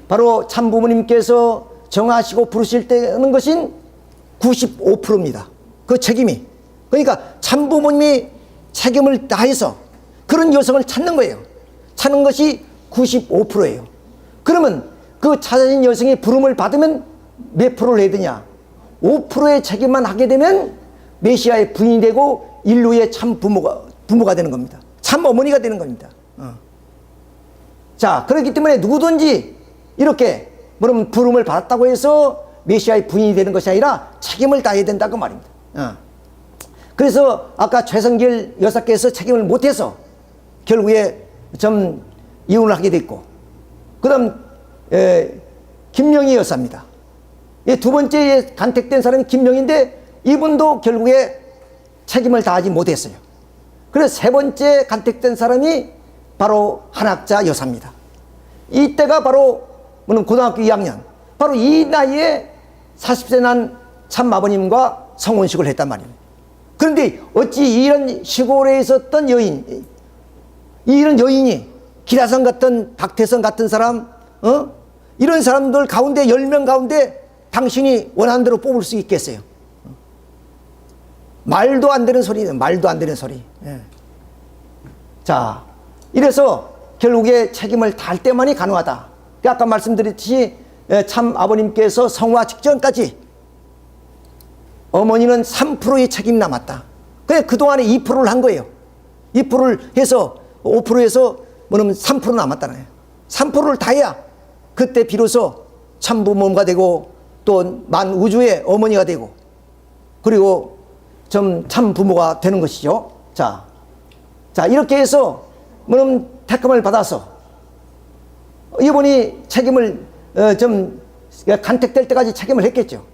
바로 참부모님께서 정하시고 부르실 때는 것인 95%입니다. 그 책임이. 그러니까 참부모님이 책임을 다해서 그런 여성을 찾는 거예요. 찾는 것이 95%예요. 그러면 그 찾아진 여성이 부름을 받으면 몇 프로를 해야 되냐? 5%의 책임만 하게 되면 메시아의 부인이 되고 인류의 참 부모가 되는 겁니다. 참 어머니가 되는 겁니다. 자, 그렇기 때문에 누구든지 이렇게 뭐냐면 부름을 받았다고 해서 메시아의 부인이 되는 것이 아니라 책임을 다해야 된다 그 말입니다. 그래서 아까 최성길 여사께서 책임을 못해서 결국에 좀 이혼을 하게 됐고, 그 다음 김명희 여사입니다. 두 번째 간택된 사람이 김명희인데 이분도 결국에 책임을 다하지 못했어요. 그래서 세 번째 간택된 사람이 바로 한학자 여사입니다. 이때가 바로 고등학교 2학년, 바로 이 나이에 40세 난 참아버님과 성혼식을 했단 말입니다. 그런데 어찌 이런 시골에 있었던 여인, 이런 여인이 기라성 같은 박태성 같은 사람, 이런 사람들 가운데 10명 가운데 당신이 원하는 대로 뽑을 수 있겠어요? 말도 안 되는 소리는 말도 안 되는 소리. 자, 이래서 결국에 책임을 다할 때만이 가능하다. 아까 말씀드렸듯이 참 아버님께서 성화 직전까지 어머니는 3%의 책임이 남았다. 그냥 그동안에 2%를 한 거예요. 2%를 해서 5%에서 뭐냐면 3% 남았다는 거예요. 3%를 다 해야 그때 비로소 참부모가 되고 또 만 우주의 어머니가 되고 그리고 좀 참부모가 되는 것이죠. 자, 이렇게 해서 뭐냐면 택함을 받아서 이분이 책임을 좀 간택될 때까지 책임을 했겠죠.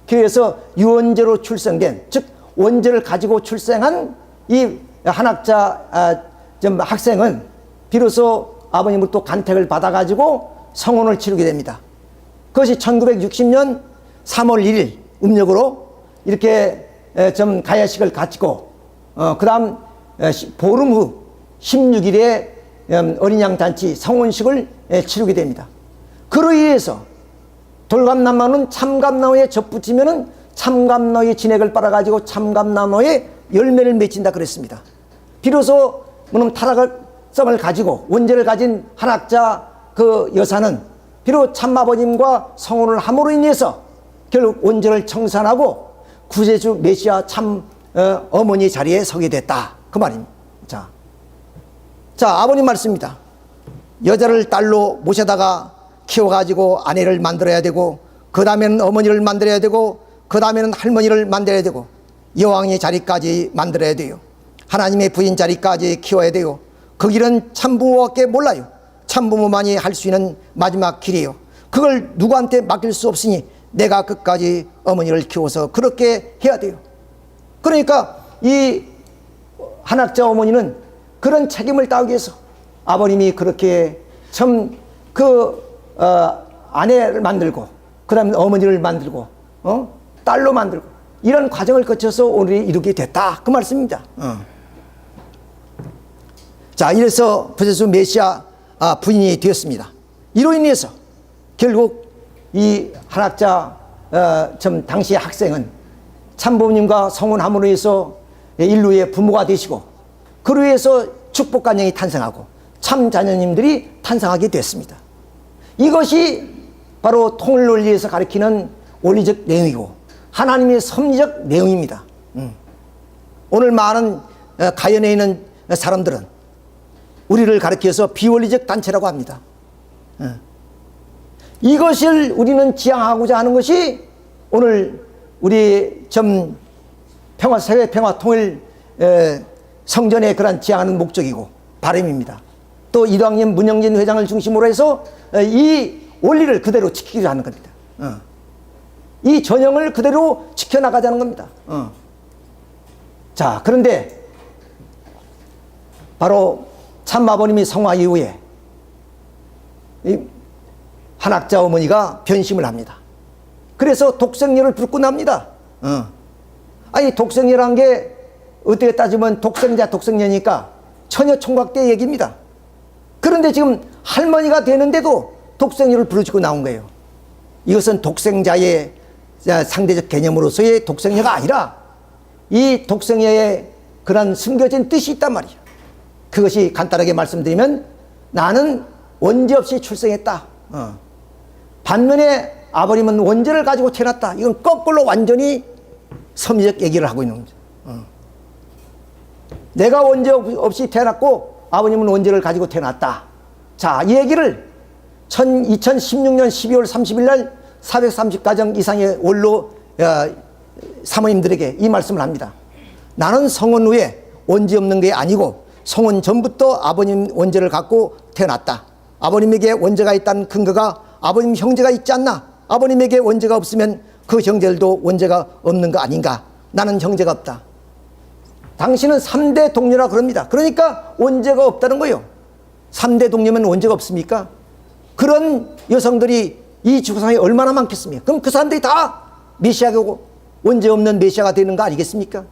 그래서 유언제로 출생된, 즉 원제를 가지고 출생한 이 한학자 학생은 비로소 아버님으로부터 간택을 받아가지고 성혼을 치르게 됩니다. 그것이 1960년 3월 1일 음력으로 이렇게 좀 가야식을 가지고 그 다음 보름 후 16일에 어린 양 잔치 성혼식을 치르게 됩니다. 그로 인해서 돌감나무는 참감나무에 접붙이면은 참감나무의 진액을 빨아가지고 참감나무에 열매를 맺힌다 그랬습니다. 비로소 뭐냐면 타락성을 가지고 원죄를 가진 한학자 그 여사는 비록 참아버님과 성혼을 함으로 인해서 결국 원죄를 청산하고 구세주 메시아 참 어머니 자리에 서게 됐다 그 말입니다. 자, 아버님 말씀입니다. 여자를 딸로 모셔다가 키워가지고 아내를 만들어야 되고 그 다음에는 어머니를 만들어야 되고 그 다음에는 할머니를 만들어야 되고 여왕의 자리까지 만들어야 돼요. 하나님의 부인 자리까지 키워야 돼요. 그 길은 참부모밖에 몰라요. 참부모만이 할 수 있는 마지막 길이에요. 그걸 누구한테 맡길 수 없으니 내가 끝까지 어머니를 키워서 그렇게 해야 돼요. 그러니까 이 한학자 어머니는 그런 책임을 다하기 위해서 아버님이 그렇게 참 아내를 만들고, 그 다음에 어머니를 만들고, 딸로 만들고, 이런 과정을 거쳐서 오늘이 이루게 됐다. 그 말씀입니다. 자, 이래서 부제수 메시아 부인이 되었습니다. 이로 인해서 결국 이 한학자 당시 학생은 참부모님과 성혼함으로 해서 인류의 부모가 되시고, 그로 해서 축복가정이 탄생하고 참 자녀님들이 탄생하게 됐습니다. 이것이 바로 통일 논리에서 가리키는 원리적 내용이고 하나님의 섭리적 내용입니다. 오늘 많은 가연에 있는 사람들은 우리를 가리켜서 비원리적 단체라고 합니다. 이것을 우리는 지향하고자 하는 것이 오늘 우리 세계 평화 통일 성전의 그런 지향하는 목적이고 바람입니다. 또 이광림 문영진 회장을 중심으로 해서 이 원리를 그대로 지키려 하는 겁니다. 이 전형을 그대로 지켜나가자는 겁니다. 자, 그런데 바로 참아버님이 성화 이후에 이 한학자 어머니가 변심을 합니다. 그래서 독생녀를 붓고 납니다. 아니, 독생녀란 게 어떻게 따지면 독생녀니까 처녀 총각 때 얘기입니다. 그런데 지금 할머니가 되는데도 독생녀를 부르시고 나온 거예요. 이것은 독생자의 상대적 개념으로서의 독생녀가 아니라 이 독생녀의 그런 숨겨진 뜻이 있단 말이에요. 그것이 간단하게 말씀드리면 나는 원죄 없이 출생했다. 반면에 아버님은 원죄를 가지고 태어났다. 이건 거꾸로 완전히 섭리적 얘기를 하고 있는 겁니다. 내가 원죄 없이 태어났고 아버님은 원죄를 가지고 태어났다. 자, 이 얘기를 2016년 12월 30일 날 430가정 이상의 원로 사모님들에게 이 말씀을 합니다. 나는 성혼 후에 원죄 없는 게 아니고 성혼 전부터 아버님 원죄를 갖고 태어났다. 아버님에게 원죄가 있다는 근거가 아버님 형제가 있지 않나? 아버님에게 원죄가 없으면 그 형제들도 원죄가 없는 거 아닌가? 나는 형제가 없다. 당신은 3대 동료라 그럽니다. 그러니까 원죄가 없다는 거예요. 3대 동료면 원죄가 없습니까? 그런 여성들이 이 지구상에 얼마나 많겠습니까? 그럼 그 사람들이 다 메시아고 원죄 없는 메시아가 되는 거 아니겠습니까?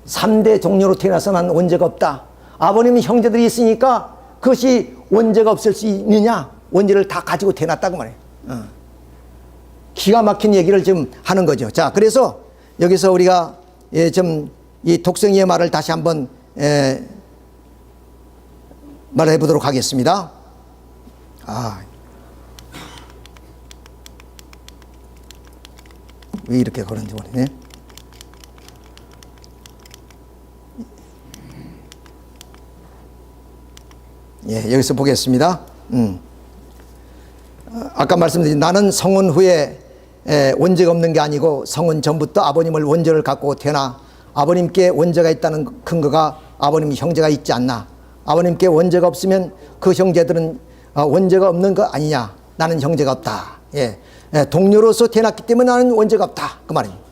3대 동료로 태어나서 난 원죄가 없다. 아버님이 형제들이 있으니까 그것이 원죄가 없을 수 있느냐? 원죄를 다 가지고 태어났다고 말해요. 기가 막힌 얘기를 지금 하는 거죠. 자, 그래서 여기서 우리가 이 독생이의 말을 다시 한번 말해 보도록 하겠습니다. 왜 이렇게 그런지 모르네. 예, 여기서 보겠습니다. 아까 말씀드린 나는 성혼 후에 원죄가 없는 게 아니고 성혼 전부터 아버님을 원죄를 갖고 태어나 아버님께 원죄가 있다는 근거가 아버님 형제가 있지 않나? 아버님께 원죄가 없으면 그 형제들은 원죄가 없는 거 아니냐? 나는 형제가 없다. 예, 동료로서 태어났기 때문에 나는 원죄가 없다. 그 말입니다.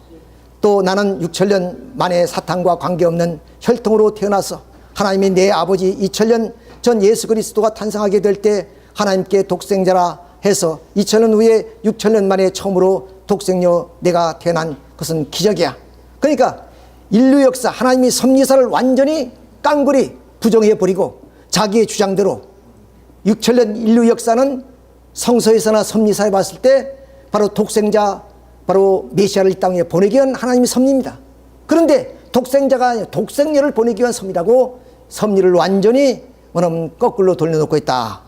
또 나는 6천년 만에 사탄과 관계없는 혈통으로 태어나서 하나님이 내 아버지 2000년 전 예수 그리스도가 탄생하게 될 때 하나님께 독생자라 해서 2000년 후에 6000년 만에 처음으로 독생녀 내가 태어난 것은 기적이야. 그러니까 인류 역사 하나님이 섭리사를 완전히 깡그리 부정해버리고 자기의 주장대로 6000년 인류 역사는 성서에서나 섭리사에 봤을 때 바로 독생자 바로 메시아를 이 땅에 보내기 위한 하나님의 섭리입니다. 그런데 독생자가 아니라 독생녀를 보내기 위한 섭리라고 섭리를 완전히 거꾸로 돌려놓고 있다.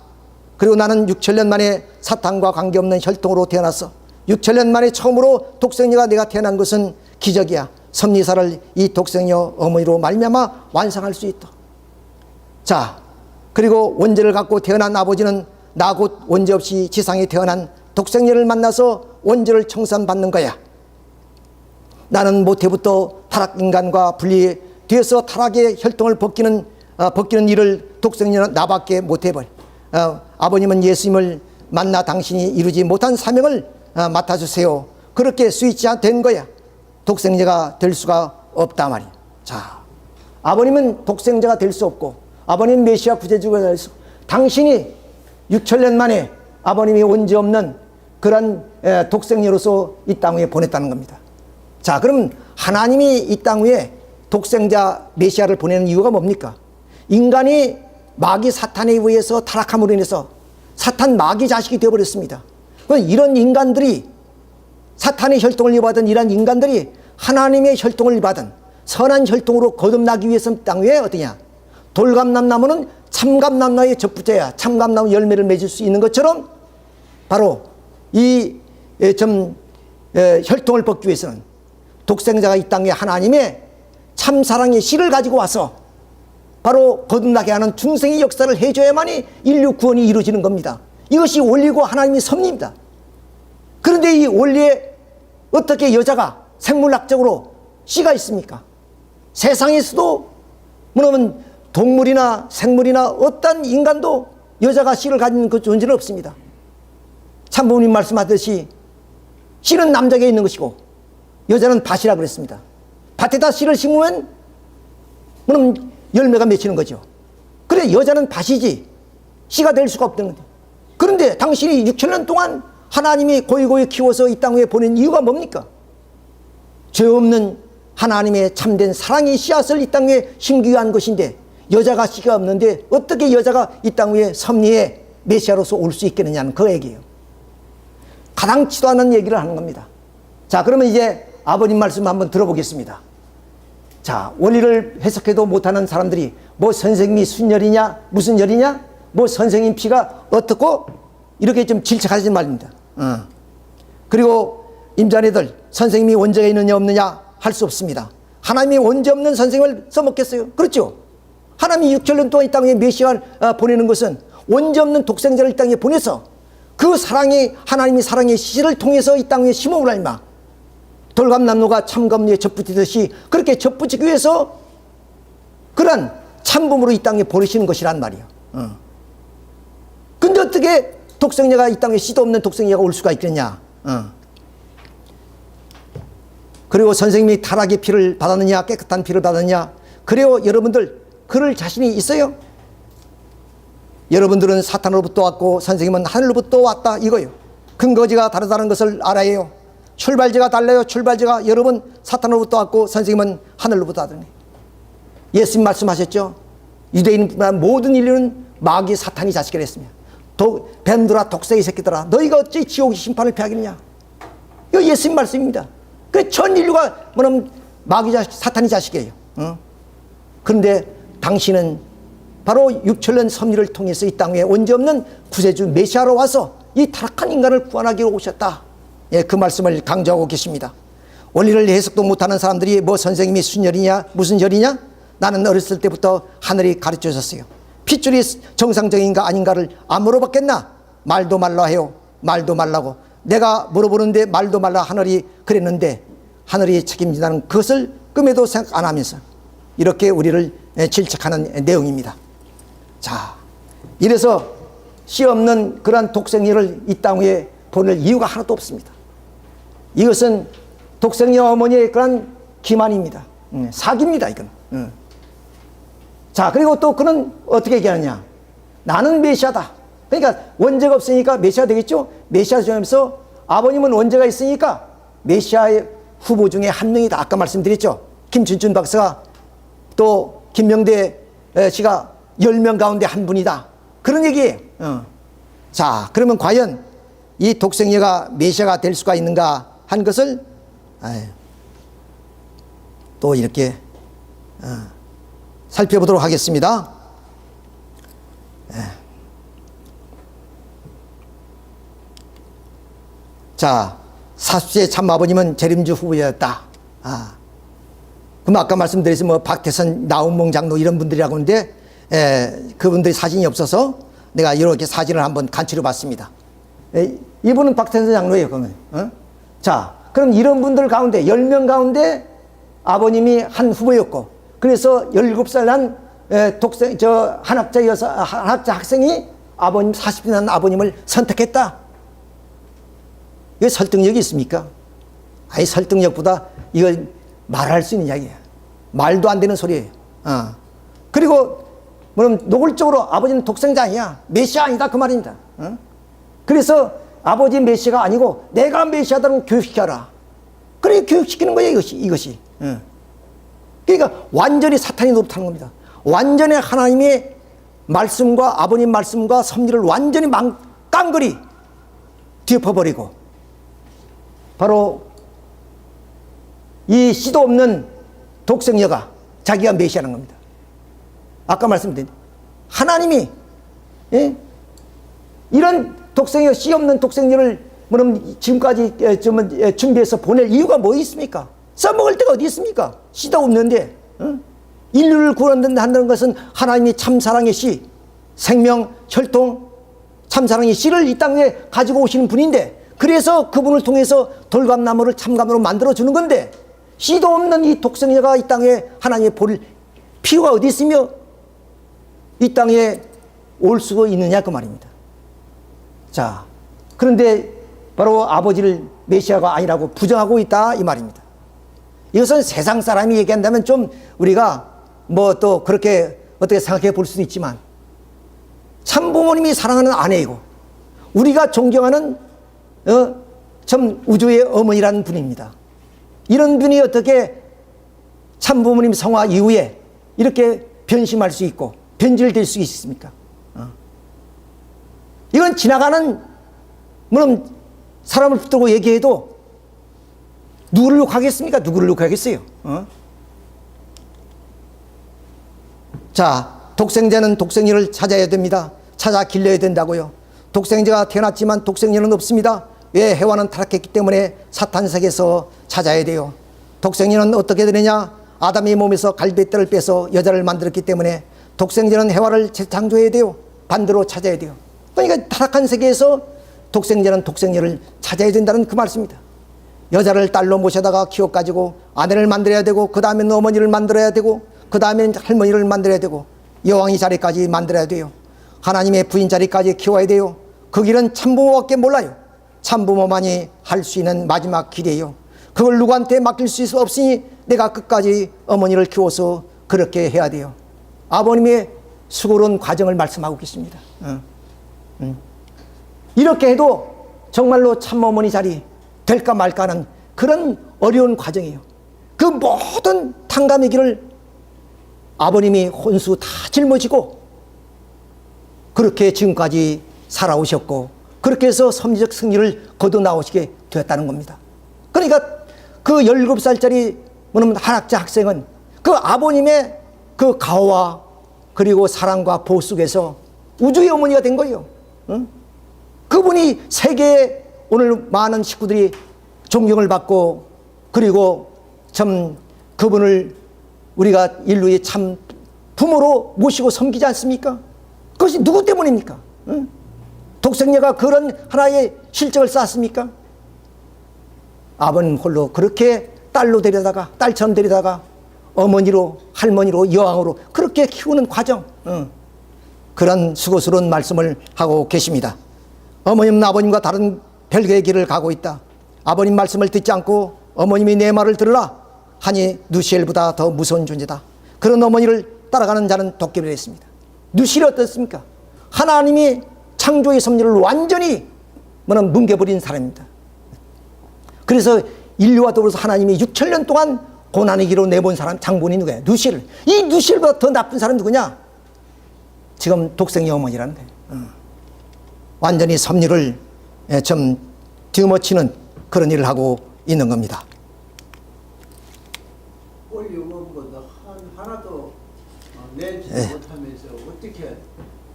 그리고 나는 6000년 만에 사탄과 관계없는 혈통으로 태어나서 6000년 만에 처음으로 독생녀가 내가 태어난 것은 기적이야. 섭리사를 이 독생녀 어머니로 말미암아 완성할 수 있다. 자, 그리고 원죄를 갖고 태어난 아버지는 나 곧 원죄 없이 지상에 태어난 독생녀를 만나서 원죄를 청산받는 거야. 나는 모태부터 타락인간과 분리되어서 타락의 혈통을 벗기는 일을 독생녀는 나밖에 못해버려. 아버님은 예수님을 만나 당신이 이루지 못한 사명을 맡아주세요. 그렇게 스위치된 거야. 독생자가 될 수가 없다 말이야. 자, 아버님은 독생자가 될 수 없고 아버님 메시아 구제주가 될 수 당신이 6천년 만에 아버님이 원죄 없는 그런 독생녀로서 이 땅 위에 보냈다는 겁니다. 자, 그럼 하나님이 이 땅 위에 독생자 메시아를 보내는 이유가 뭡니까? 인간이 마귀 사탄에 의해서 타락함으로 인해서 사탄 마귀 자식이 되어버렸습니다. 이런 인간들이, 사탄의 혈통을 이어받은 이런 인간들이 하나님의 혈통을 이어받은 선한 혈통으로 거듭나기 위해서 땅 위에 어떠냐? 돌감람나무는 참감람나무에 접붙여야 참감나무 열매를 맺을 수 있는 것처럼 바로 이 혈통을 벗기 위해서는 독생자가 이 땅에 하나님의 참사랑의 씨를 가지고 와서 바로 거듭나게 하는 중생의 역사를 해줘야만이 인류 구원이 이루어지는 겁니다. 이것이 원리고 하나님의 섭리입니다. 그런데 이 원리에 어떻게 여자가 생물학적으로 씨가 있습니까? 세상에서도 뭐냐면 동물이나 생물이나 어떤 인간도 여자가 씨를 가진 그 존재는 없습니다. 참부모님 말씀하듯이 씨는 남자에게 있는 것이고 여자는 밭이라 그랬습니다. 밭에다 씨를 심으면 그럼 열매가 맺히는 거죠. 그래, 여자는 밭이지 씨가 될 수가 없다는 거죠. 그런데 당신이 6천년 동안 하나님이 고이고이 키워서 이 땅 위에 보낸 이유가 뭡니까? 죄 없는 하나님의 참된 사랑의 씨앗을 이 땅 위에 심기 위한 것인데 여자가 씨가 없는데 어떻게 여자가 이 땅 위에 섭리의 메시아로서 올 수 있겠느냐는 그 얘기예요. 가당치도 않은 얘기를 하는 겁니다. 자, 그러면 이제 아버님 말씀 한번 들어보겠습니다. 자, 원리를 해석해도 못하는 사람들이 뭐 선생님이 순열이냐 무슨 열이냐 뭐 선생님 피가 어떻고 이렇게 좀 질책하지 말입니다. 그리고 임자네들 선생님이 원죄가 있느냐 없느냐 할 수 없습니다. 하나님이 원죄 없는 선생님을 써먹겠어요? 그렇죠. 하나님이 6천년 동안 이 땅에 메시아를 보내는 것은 원죄 없는 독생자를 이 땅에 보내서 그 사랑이 하나님이 사랑의 씨를 통해서 이 땅에 심어오라 임마. 돌감나무가 참감류에 접붙이듯이 그렇게 접붙이기 위해서 그런 참범으로 이 땅에 보내시는 것이란 말이에요. 근데 어떻게 독생자가 이 땅에 씨도 없는 독생자가 올 수가 있겠냐? 그리고 선생님이 타락의 피를 받았느냐 깨끗한 피를 받았느냐? 그래요, 여러분들 그럴 자신이 있어요? 여러분들은 사탄으로부터 왔고 선생님은 하늘로부터 왔다 이거요. 근거지가 다르다는 것을 알아야 해요. 출발지가 달라요. 출발지가 여러분 사탄으로부터 왔고 선생님은 하늘로부터 왔다니. 예수님 말씀하셨죠. 유대인뿐만 모든 인류는 마귀 사탄이 자식이라 했습니다. 뱀들아 독새의 새끼들아 너희가 어찌 지옥의 심판을 피하겠느냐. 이거 예수님 말씀입니다. 그래 전 인류가 뭐냐면 마귀 자식 사탄이 자식이에요. 그런데 당신은 바로 6천년 섭리를 통해서 이 땅에 원죄 없는 구세주 메시아로 와서 이 타락한 인간을 구원하기 위해 오셨다. 예, 그 말씀을 강조하고 계십니다. 원리를 해석도 못하는 사람들이 뭐 선생님이 순열이냐 무슨 열이냐 나는 어렸을 때부터 하늘이 가르쳐 줬어요. 핏줄이 정상적인가 아닌가를 안 물어봤겠나? 말도 말라 해요. 말도 말라고. 내가 물어보는데 말도 말라 하늘이 그랬는데 하늘이 책임진다는 그것을 꿈에도 생각 안 하면서 이렇게 우리를 질책하는 내용입니다. 자, 이래서 씨 없는 그러한 독생녀를 이 땅 위에 보낼 이유가 하나도 없습니다. 이것은 독생녀 어머니의 그런 기만입니다. 사기입니다, 이건. 자, 그리고 또 그는 어떻게 얘기하느냐? 나는 메시아다. 그러니까 원죄가 없으니까 메시아 되겠죠? 메시아 중에서 아버님은 원죄가 있으니까 메시아의 후보 중에 한 명이다. 아까 말씀드렸죠? 김춘춘 박사가 또 김명대 씨가 10명 가운데 한 분이다. 그런 얘기예요. 자, 그러면 과연 이 독생녀가 메시아가 될 수가 있는가 한 것을 또 이렇게 살펴보도록 하겠습니다. 자, 사수의 참 아버님은 재림주 후보였다. 그럼 아까 말씀드렸듯이 뭐 박태선, 나훈몽 장로 이런 분들이라고 하는데 그분들이 사진이 없어서 내가 이렇게 사진을 한번 간추려 봤습니다. 이분은 박태선 장로예요, 그러면. 자, 그럼 이런 분들 가운데 10명 가운데 아버님이 한 후보였고, 그래서 17살 난 한학자 학생이 아버님 40대 난 아버님을 선택했다. 이게 설득력이 있습니까? 아니, 설득력보다 이걸 말할 수 있는 이야기예요. 말도 안 되는 소리예요. 그리고 물론 노골적으로 아버지는 독생자 아니야, 메시아 아니다 그 말입니다. 그래서 아버지 메시아가 아니고 내가 메시아다라고 교육시켜라. 그래 교육시키는 거예요 이것이. 그러니까 완전히 사탄이 노릇하는 겁니다. 완전히 하나님의 말씀과 아버님 말씀과 섭리를 완전히 깡그리 뒤엎어버리고 바로 이 씨도 없는 독생녀가 자기가 메시아라는 겁니다. 아까 말씀드린 하나님이 이런 독생녀, 씨 없는 독생녀를 지금까지 준비해서 보낼 이유가 뭐 있습니까? 써먹을 데가 어디 있습니까? 씨도 없는데. 인류를 구원한다는 것은 하나님이 참사랑의 씨, 생명, 혈통, 참사랑의 씨를 이 땅에 가지고 오시는 분인데, 그래서 그분을 통해서 돌감나무를 참감으로 만들어주는 건데, 씨도 없는 이 독생녀가 이 땅에 하나님의 볼 필요가 어디 있으며 이 땅에 올 수가 있느냐 그 말입니다. 자, 그런데 바로 아버지를 메시아가 아니라고 부정하고 있다 이 말입니다. 이것은 세상 사람이 얘기한다면 좀 우리가 뭐 또 그렇게 어떻게 생각해 볼 수도 있지만, 참부모님이 사랑하는 아내이고 우리가 존경하는 참 우주의 어머니라는 분입니다. 이런 분이 어떻게 참부모님 성화 이후에 이렇게 변심할 수 있고 변질될 수 있습니까? 이건 지나가는 물론 사람을 붙들고 얘기해도 누구를 욕하겠습니까? 누구를 욕하겠어요? 자, 독생자는 독생녀를 찾아야 됩니다. 찾아 길러야 된다고요. 독생자가 태어났지만 독생녀는 없습니다. 왜? 해와는 타락했기 때문에 사탄 세계에서 찾아야 돼요. 독생녀는 어떻게 되느냐? 아담의 몸에서 갈대뼈를 빼서 여자를 만들었기 때문에 독생자는 해와를 재창조해야 돼요. 반대로 찾아야 돼요. 그러니까 타락한 세계에서 독생자는 독생녀를 찾아야 된다는 그 말씀입니다. 여자를 딸로 모셔다가 키워가지고 아내를 만들어야 되고, 그 다음에는 어머니를 만들어야 되고, 그 다음에는 할머니를 만들어야 되고, 여왕이 자리까지 만들어야 돼요. 하나님의 부인 자리까지 키워야 돼요. 그 길은 참부모밖에 몰라요. 참부모만이 할 수 있는 마지막 길이에요. 그걸 누구한테 맡길 수 없으니 내가 끝까지 어머니를 키워서 그렇게 해야 돼요. 아버님의 수고로운 과정을 말씀하고 계십니다. 이렇게 해도 정말로 참어머니 자리 될까 말까 하는 그런 어려운 과정이에요. 그 모든 탕감의 길을 아버님이 혼수 다 짊어지고 그렇게 지금까지 살아오셨고, 그렇게 해서 섭리적 승리를 거둬 나오시게 되었다는 겁니다. 그러니까 그 17살짜리 한학자 학생은 그 아버님의 그 가호와 그리고 사랑과 보호 속에서 우주의 어머니가 된 거예요. 그분이 세계에 오늘 많은 식구들이 존경을 받고, 그리고 참 그분을 우리가 인류의 참 부모로 모시고 섬기지 않습니까? 그것이 누구 때문입니까? 독생녀가 그런 하나의 실적을 쌓았습니까? 아버님 홀로 그렇게 딸로 데려다가, 딸처럼 데려다가 어머니로, 할머니로, 여왕으로 그렇게 키우는 과정, 그런 수고스러운 말씀을 하고 계십니다. 어머님은 아버님과 다른 별개의 길을 가고 있다. 아버님 말씀을 듣지 않고 어머님이 내 말을 들으라 하니 누시엘보다 더 무서운 존재다. 그런 어머니를 따라가는 자는 도깨비라 했습니다. 누시엘이 어떻습니까? 하나님이 창조의 섭리를 완전히 뭉개버린 사람입니다. 그래서 인류와 더불어서 하나님이 6천년 동안 고난의 길로 내본 사람, 장본이 누구야? 누시엘. 이 누시엘보다 더 나쁜 사람 누구냐? 지금 독생의 어머니라는데, 완전히 섭리를 좀 뒤집어치는 그런 일을 하고 있는 겁니다. 원리 원보다 하나도 내지 못하면서 어떻게?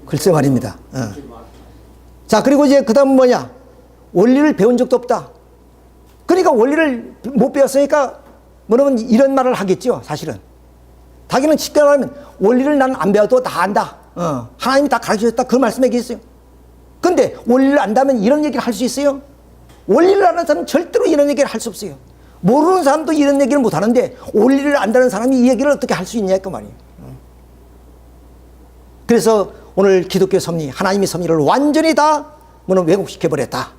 글쎄 말입니다. 자, 그리고 이제 그 다음은 뭐냐? 원리를 배운 적도 없다. 그러니까 원리를 못 배웠으니까 뭐냐면 이런 말을 하겠죠, 사실은. 자기는 쉽게 말하면 원리를 나는 안 배워도 다 안다. 하나님이 다 가르쳐줬다. 그 말씀이겠어요. 근데 원리를 안다면 이런 얘기를 할 수 있어요? 원리를 아는 사람은 절대로 이런 얘기를 할 수 없어요. 모르는 사람도 이런 얘기를 못 하는데 원리를 안다는 사람이 이 얘기를 어떻게 할 수 있냐 그 말이에요. 그래서 오늘 기독교 섭리, 하나님의 섭리를 완전히 다 왜곡시켜 버렸다.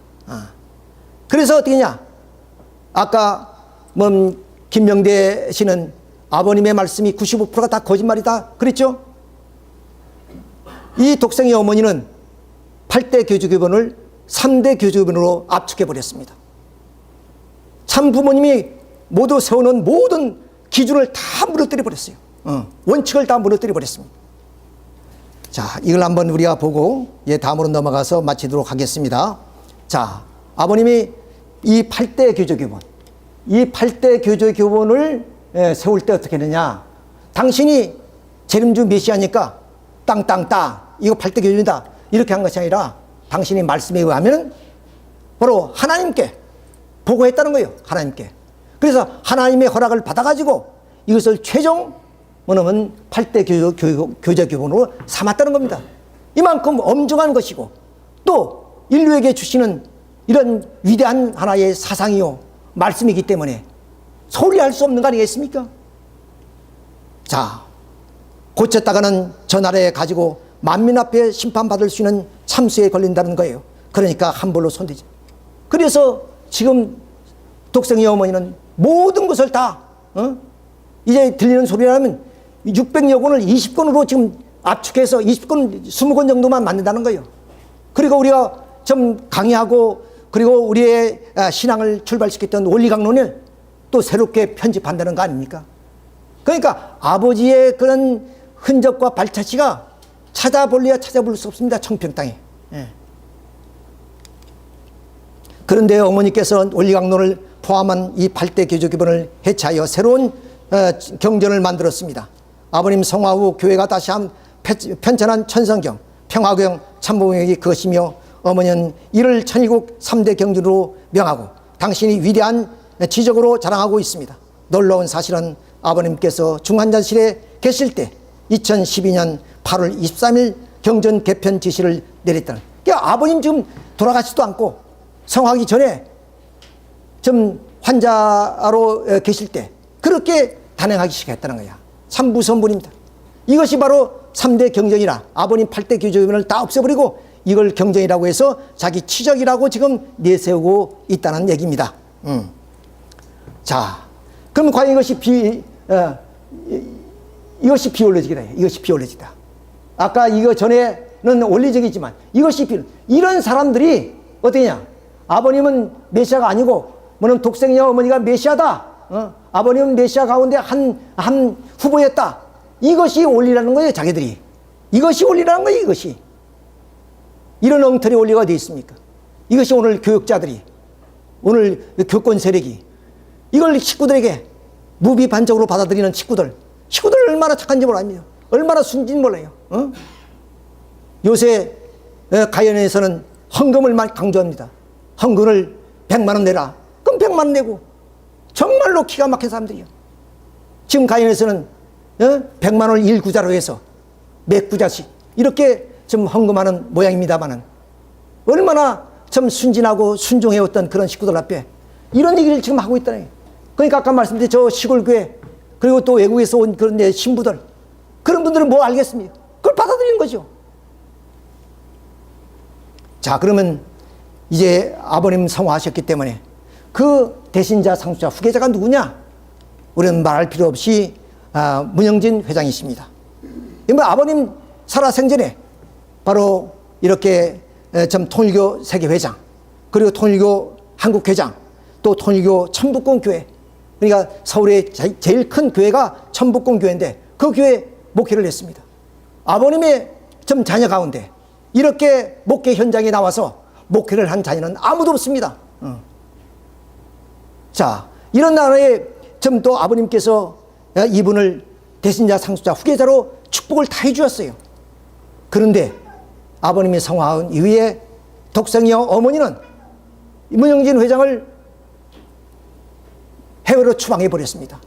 그래서 어떻게 냐? 아까 김명대 씨는 아버님의 말씀이 95%가 다 거짓말이다 그랬죠? 이 독생의 어머니는 8대 교주교본을 3대 교주교본으로 압축해버렸습니다. 참 부모님이 모두 세우는 모든 기준을 다 무너뜨려버렸어요. 원칙을 다 무너뜨려버렸습니다. 자, 이걸 한번 우리가 보고 다음으로 넘어가서 마치도록 하겠습니다. 자, 아버님이 이 8대 교주교본, 이 8대 교주교본을 세울 때 어떻게 했느냐. 당신이 재림주 메시아니까 땅땅땅 이거 8대 교주이다 이렇게 한 것이 아니라 당신이 말씀에 의하면 바로 하나님께 보고했다는 거예요. 하나님께. 그래서 하나님의 허락을 받아가지고 이것을 최종 뭐냐면 8대 교제교본으로 삼았다는 겁니다. 이만큼 엄중한 것이고 또 인류에게 주시는 이런 위대한 하나의 사상이요 말씀이기 때문에 소리할 수 없는 거 아니겠습니까? 자, 고쳤다가는 저 나라에 가지고 만민 앞에 심판받을 수 있는 참수에 걸린다는 거예요. 그러니까 함부로 손대지. 그래서 지금 독생의 어머니는 모든 것을 다 이제 들리는 소리라면 600여 권을 20권으로 지금 압축해서 20권, 20권 정도만 만든다는 거예요. 그리고 우리가 좀 강의하고 그리고 우리의 신앙을 출발시켰던 원리강론을 또 새롭게 편집한다는 거 아닙니까? 그러니까 아버지의 그런 흔적과 발자취가 찾아볼래야 찾아볼 수 없습니다. 청평 땅에. 예. 그런데 어머니께서 원리강론을 포함한 이 8대 교주교본을 해체하여 새로운 경전을 만들었습니다. 아버님 성화 후 교회가 다시 한 편찬한 천성경, 평화경, 참부경이 그것이며 어머니는 이를 천일국 3대 경전으로 명하고 당신이 위대한 지적으로 자랑하고 있습니다. 놀라운 사실은 아버님께서 중환자실에 계실 때 2012년 8월 23일 경전 개편 지시를 내렸다는. 그러니까 아버님 지금 돌아가시지도 않고 성하기 전에 좀 환자로 계실 때 그렇게 단행하기 시작했다는 거야. 참 무서운 분입니다. 이것이 바로 3대 경전이라 아버님 8대 교주교본을 다 없애버리고 이걸 경전이라고 해서 자기 치적이라고 지금 내세우고 있다는 얘기입니다. 자, 그럼 과연 이것이 이것이 비올로직이다. 이것이 비올로직이다. 아까 이거 전에는 원리적이지만 이것이 이런 사람들이 어떠냐? 아버님은 메시아가 아니고 뭐는 독생녀 어머니가 메시아다. 아버님은 메시아 가운데 한 후보였다. 이것이 원리라는 거예요, 자기들이. 이것이 원리라는 거예요, 이것이. 이런 엉터리 원리가 어디 있습니까? 이것이 오늘 교육자들이, 오늘 교권 세력이 이걸 식구들에게 무비판적으로 받아들이는 식구들 얼마나 착한지 몰라요. 얼마나 순진지 몰라요. 요새 가연에서는 헌금을 많이 강조합니다. 헌금을 100만 원 내라. 그럼 100만 원 내고 정말로 기가 막힌 사람들이요. 지금 가연에서는 100만 원을 1구자로 해서 몇 구자씩 이렇게 좀 헌금하는 모양입니다만은 얼마나 참 순진하고 순종해왔던 그런 식구들 앞에 이런 얘기를 지금 하고 있다는. 그러니까 아까 말씀드린 저 시골교회 그리고 또 외국에서 온 그런 신부들 그런 분들은 뭐 알겠습니까? 그걸 받아들이는 거죠. 자, 그러면 이제 아버님 성화하셨기 때문에 그 대신자, 상수자, 후계자가 누구냐? 우리는 말할 필요 없이 문영진 회장이십니다. 아버님 살아생전에 바로 이렇게 좀 통일교 세계회장 그리고 통일교 한국회장 또 통일교 천북공교회 그러니까 서울의 제일 큰 교회가 천북공교회인데 그 교회 목회를 했습니다. 아버님의 좀 자녀 가운데 이렇게 목회 현장에 나와서 목회를 한 자녀는 아무도 없습니다. 자, 이런 나라에 좀 또 아버님께서 이분을 대신자, 상수자, 후계자로 축복을 다 해주었어요. 그런데 아버님이 성화한 이후에 독생녀 어머니는 문영진 회장을 해외로 추방해버렸습니다.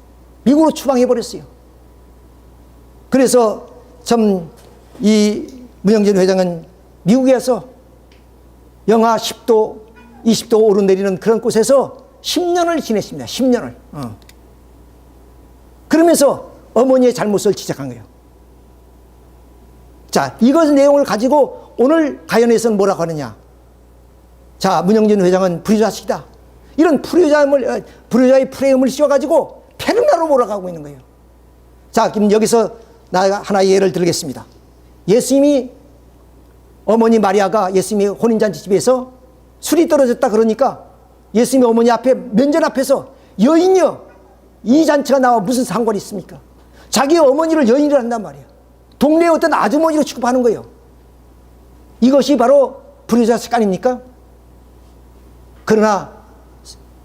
미국으로 추방해버렸어요. 그래서 참 이 문영진 회장은 미국에서 영하 10도, 20도 오르내리는 그런 곳에서 10년을 지냈습니다. 10년을. 그러면서 어머니의 잘못을 지적한 거예요. 자, 이것 내용을 가지고 오늘 가연에서는 뭐라고 하느냐. 자, 문영진 회장은 불효자식이다. 이런 불효자의 프레임을 씌워가지고 페르나로 몰아가고 있는 거예요. 자, 그럼 여기서 나 하나의 예를 들겠습니다. 예수님이 어머니 마리아가 예수님이 혼인잔치 집에서 술이 떨어졌다 그러니까 예수님이 어머니 앞에 면전 앞에서 여인이여 이 잔치가 나와 무슨 상관이 있습니까? 자기 어머니를 여인이라 한단 말이에요. 동네의 어떤 아주머니로 취급하는 거예요. 이것이 바로 불효자 습관입니까? 그러나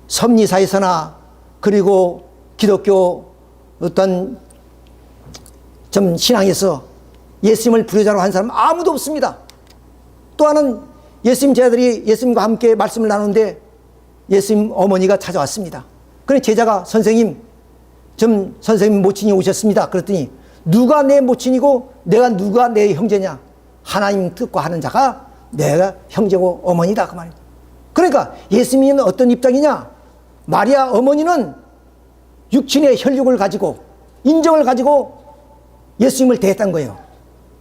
섭리사에서나 그리고 기독교 어떤 좀 신앙에서 예수님을 불효자로 한 사람 아무도 없습니다. 또 하나는 예수님 제자들이 예수님과 함께 말씀을 나누는데 예수님 어머니가 찾아왔습니다. 그래 제자가 선생님 모친이 오셨습니다. 그랬더니 누가 내 모친이고 내가 누가 내 형제냐? 하나님 뜻과 하는 자가 내가 형제고 어머니다 그 말이에요. 그러니까 예수님은 어떤 입장이냐? 마리아 어머니는 육신의 혈육을 가지고 인정을 가지고 예수님을 대했던 거예요.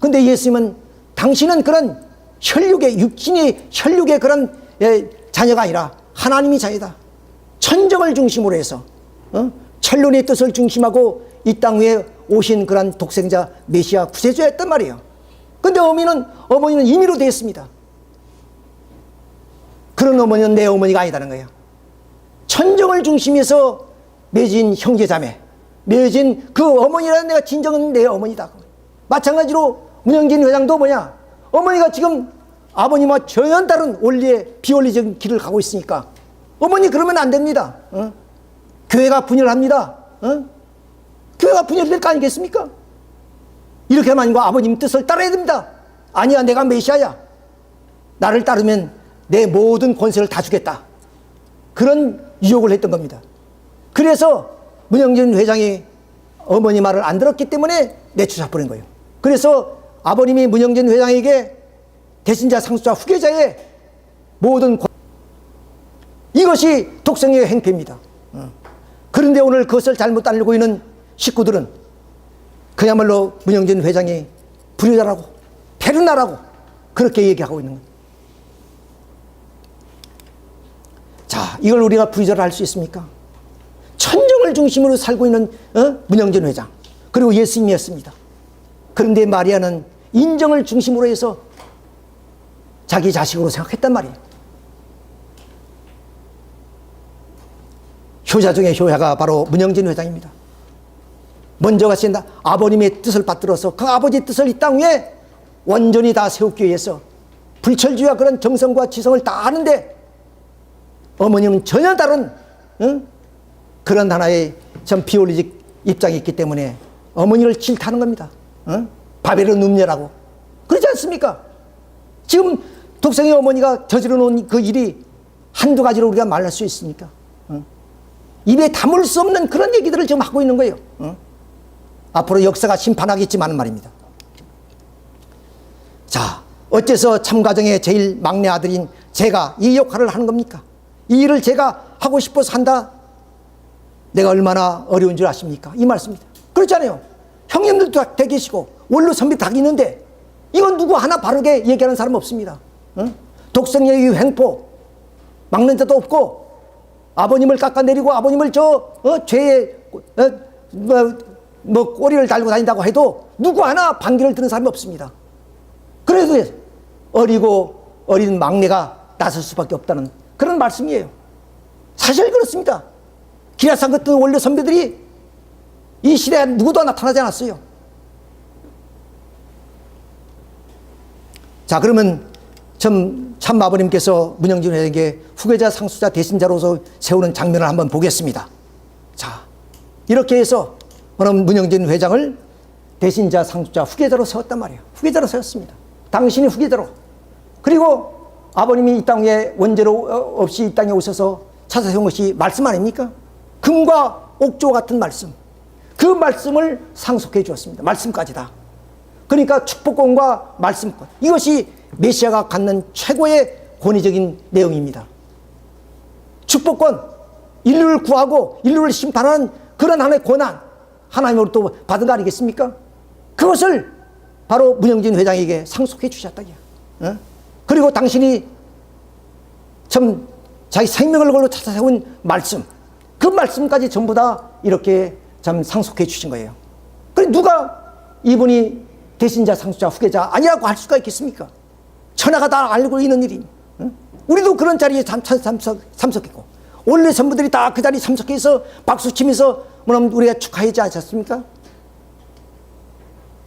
근데 예수님은 당신은 그런 혈육의 육신의 혈육의 그런 자녀가 아니라 하나님이 자녀다. 천정을 중심으로 해서 천륜의 뜻을 중심하고 이 땅 위에 오신 그런 독생자 메시아 구세주였단 말이에요. 근데 어머니는 임의로 대했습니다. 그런 어머니는 내 어머니가 아니다는 거예요. 천정을 중심해서 맺은 형제자매, 맺은 그 어머니라는 내가 진정은 내 어머니다. 마찬가지로 문영진 회장도 뭐냐? 어머니가 지금 아버님과 전혀 다른 원리의 비원리적인 길을 가고 있으니까 어머니 그러면 안 됩니다. 교회가 분열합니다. 교회가 분열될 거 아니겠습니까? 이렇게만 아니고 아버님 뜻을 따라야 됩니다. 아니야, 내가 메시아야. 나를 따르면 내 모든 권세를 다 주겠다. 그런 유혹을 했던 겁니다. 그래서 문영진 회장이 어머니 말을 안 들었기 때문에 내쫓아 버린 거예요. 그래서 아버님이 문영진 회장에게 대신자, 상수자, 후계자의 모든 이것이 독생의 행패입니다. 그런데 오늘 그것을 잘못 알고 있는 식구들은 그야말로 문영진 회장이 불효자라고 페르나라고 그렇게 얘기하고 있는 겁니다. 자, 이걸 우리가 불효자를 할 수 있습니까? 천정을 중심으로 살고 있는 문영진 회장 그리고 예수님이었습니다. 그런데 마리아는 인정을 중심으로 해서 자기 자식으로 생각했단 말이에요. 효자 중에 효자가 바로 문영진 회장입니다. 먼저 가신 아버님의 뜻을 받들어서 그 아버지의 뜻을 이 땅 위에 완전히 다 세우기 위해서 불철주의와 그런 정성과 지성을 다 하는데 어머님은 전혀 다른 그런 하나의 참 비올리직 입장이 있기 때문에 어머니를 질타하는 겁니다. 바벨론 음녀라고. 그렇지 않습니까? 지금 독생의 어머니가 저지러 놓은 그 일이 한두 가지로 우리가 말할 수 있습니까? 입에 담을 수 없는 그런 얘기들을 지금 하고 있는 거예요. 앞으로 역사가 심판하겠지만 말입니다. 자, 어째서 참가정의 제일 막내 아들인 제가 이 역할을 하는 겁니까? 이 일을 제가 하고 싶어서 한다? 내가 얼마나 어려운 줄 아십니까? 이 말씀입니다. 그렇잖아요. 형님들도 다 계시고 원로 선비 다 있는데 이건 누구 하나 바르게 얘기하는 사람 없습니다. 독생의 횡포 막는 데도 없고 아버님을 깎아내리고 아버님을 죄에 꼬리를 달고 다닌다고 해도 누구 하나 반기를 드는 사람이 없습니다. 그래도 어린 막내가 나설 수밖에 없다는 그런 말씀이에요. 사실 그렇습니다. 기라상 같은 원래 선배들이 이 시대에 누구도 나타나지 않았어요. 자, 그러면 참 아버님께서 문영진 회장에게 후계자, 상수자, 대신자로서 세우는 장면을 한번 보겠습니다. 자, 이렇게 해서 문영진 회장을 대신자, 상수자, 후계자로 세웠단 말이에요. 후계자로 세웠습니다. 당신이 후계자로. 그리고 아버님이 이 땅에 원죄로 없이 이 땅에 오셔서 찾아세운 것이 말씀 아닙니까? 금과 옥조 같은 말씀. 그 말씀을 상속해 주었습니다. 말씀까지 다. 그러니까 축복권과 말씀권. 이것이 메시아가 갖는 최고의 권위적인 내용입니다. 축복권, 인류를 구하고 인류를 심판하는 그런 하나의 권한, 하나님으로부터 받은 거 아니겠습니까? 그것을 바로 문영진 회장에게 상속해 주셨다. 그리고 당신이 참 자기 생명을 걸고 찾아세운 말씀, 그 말씀까지 전부 다 이렇게 참 상속해 주신 거예요. 그래 누가 이분이 대신자, 상수자, 후계자 아니라고 할 수가 있겠습니까? 천하가 다 알고 있는 일이. 우리도 그런 자리에 참석했고 원래 전부들이 다 그 자리에 참석해서 박수치면서 우리가 축하하지 않았습니까?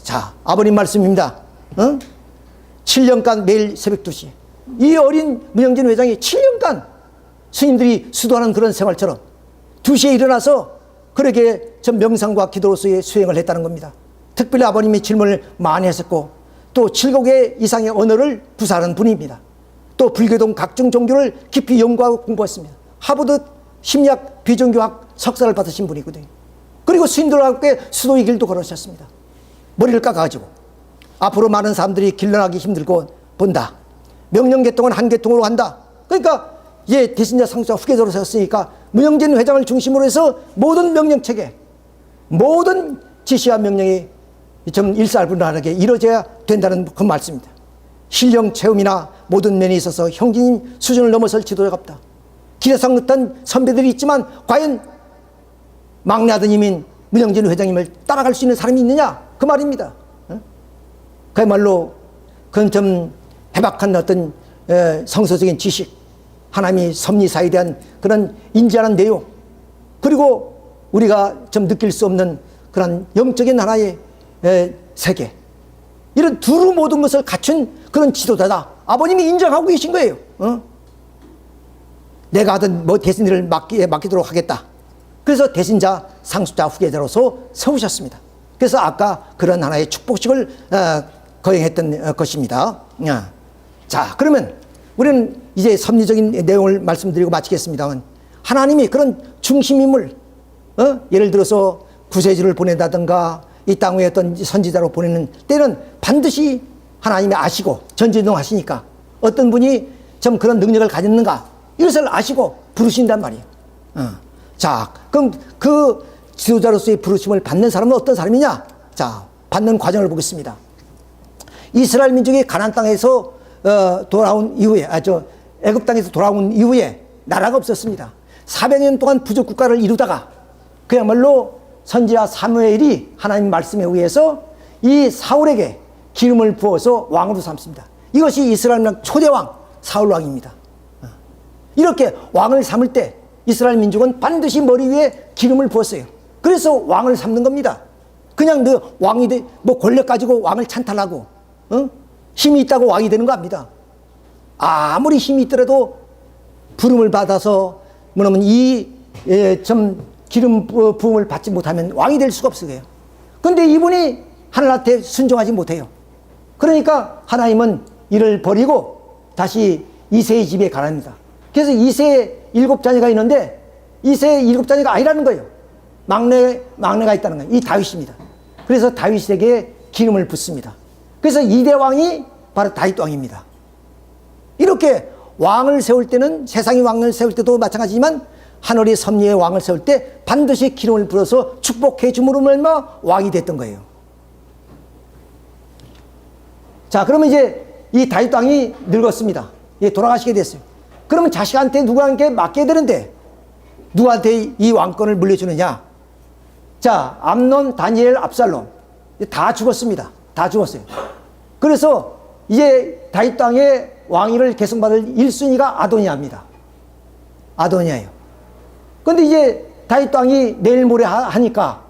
자, 아버님 말씀입니다. 7년간 매일 새벽 2시 이 어린 문영진 회장이 7년간 스님들이 수도하는 그런 생활처럼 2시에 일어나서 그렇게 전 명상과 기도로서의 수행을 했다는 겁니다. 특별히 아버님이 질문을 많이 했었고 또 7개국 이상의 언어를 구사하는 분입니다. 또 불교 등 각종 종교를 깊이 연구하고 공부했습니다. 하버드 심리학 비종교학 석사를 받으신 분이거든요. 그리고 스님들과 함께 수도의 길도 걸으셨습니다. 머리를 깎아가지고 앞으로 많은 사람들이 길러나기 힘들고 본다. 명령계통은 한 계통으로 간다. 그러니까 대신자 상수가 후계자로 세웠으니까 문영진 회장을 중심으로 해서 모든 명령체계 모든 지시와 명령이 좀 일사불란하게 이루어져야 된다는 그 말씀입니다. 신령 체험이나 모든 면에 있어서 형제님 수준을 넘어설 지도자가 없다. 길에서 어떤 선배들이 있지만 과연 막내 아드님인 문영진 회장님을 따라갈 수 있는 사람이 있느냐 그 말입니다. 그야말로 그건 좀 해박한 어떤 성서적인 지식, 하나님의 섭리사에 대한 그런 인지하는 내용, 그리고 우리가 좀 느낄 수 없는 그런 영적인 하나의 세계, 이런 두루 모든 것을 갖춘 그런 지도자다. 아버님이 인정하고 계신 거예요. 내가 하던 대신들을 맡기도록 하겠다. 그래서 대신자, 상수자, 후계자로서 세우셨습니다. 그래서 아까 그런 하나의 축복식을 거행했던 것입니다. 자, 그러면 우리는 이제 섭리적인 내용을 말씀드리고 마치겠습니다만, 하나님이 그런 중심인물, 예를 들어서 구세주를 보낸다든가 이 땅 위에 어떤 선지자로 보내는 때는 반드시 하나님이 아시고 전지전능하시니까 어떤 분이 좀 그런 능력을 가졌는가 이것을 아시고 부르신단 말이에요. 자, 그럼 그 지도자로서의 부르심을 받는 사람은 어떤 사람이냐? 자, 받는 과정을 보겠습니다. 이스라엘 민족이 가나안 땅에서 돌아온 이후에, 애굽 땅에서 돌아온 이후에 나라가 없었습니다. 400년 동안 부족 국가를 이루다가 그야말로 선지자 사무엘이 하나님 말씀에 의해서 이 사울에게 기름을 부어서 왕으로 삼습니다. 이것이 이스라엘 민족 초대왕 사울 왕입니다. 이렇게 왕을 삼을 때 이스라엘 민족은 반드시 머리 위에 기름을 부었어요. 그래서 왕을 삼는 겁니다. 그냥 왕이 권력 가지고 왕을 찬탈하고 힘이 있다고 왕이 되는 거 압니다. 아무리 힘이 있더라도 부름을 받아서 뭐냐면 기름 부음을 받지 못하면 왕이 될 수가 없어요. 그런데 이분이 하나님한테 순종하지 못해요. 그러니까 하나님은 이를 버리고 다시 이새의 집에 가랍니다. 그래서 이새의 7자녀가 있는데 이새의 7자녀가 아니라는 거예요. 막내가 있다는 거예요. 이 다윗입니다. 그래서 다윗에게 기름을 붓습니다. 그래서 2대 왕이 바로 다윗 왕입니다. 이렇게 왕을 세울 때는 세상의 왕을 세울 때도 마찬가지지만 하늘의 섭리의 왕을 세울 때 반드시 기름을 불어서 축복해 줌으로 말미암아 왕이 됐던 거예요. 자, 그러면 이제 이 다윗 왕이 늙었습니다. 돌아가시게 됐어요. 그러면 자식한테 누구한테 맡겨야 되는데 누구한테 이 왕권을 물려주느냐? 자, 암논, 다니엘, 압살롬 다 죽었습니다. 다 죽었어요. 그래서 이제 다윗 왕의 왕위를 계승받을 1순위가 아도니아입니다. 아도니아예요. 그런데 이제 다윗 왕이 내일 모레 하니까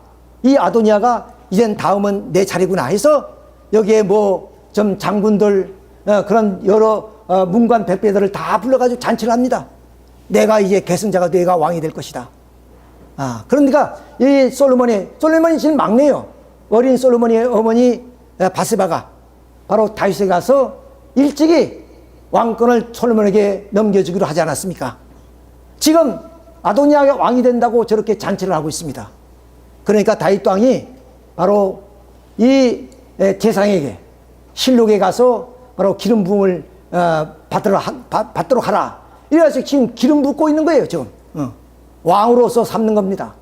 이 아도니아가 이젠 다음은 내 차례구나 해서 여기에 좀 장군들 그런 여러 문관 백배들을 다 불러가지고 잔치를 합니다. 내가 이제 계승자가 내가 왕이 될 것이다. 그러니까 이 솔로몬이 지금 막내요. 어린 솔로몬의 어머니 바세바가 바로 다윗에 가서 일찍이 왕권을 솔로몬에게 넘겨주기로 하지 않았습니까? 지금 아도니아가 왕이 된다고 저렇게 잔치를 하고 있습니다. 그러니까 다윗 왕이 바로 이 제사장에게 실록에 가서 바로 기름 부음을 받도록 하라. 이래서 지금 기름 붓고 있는 거예요. 지금 왕으로서 삼는 겁니다.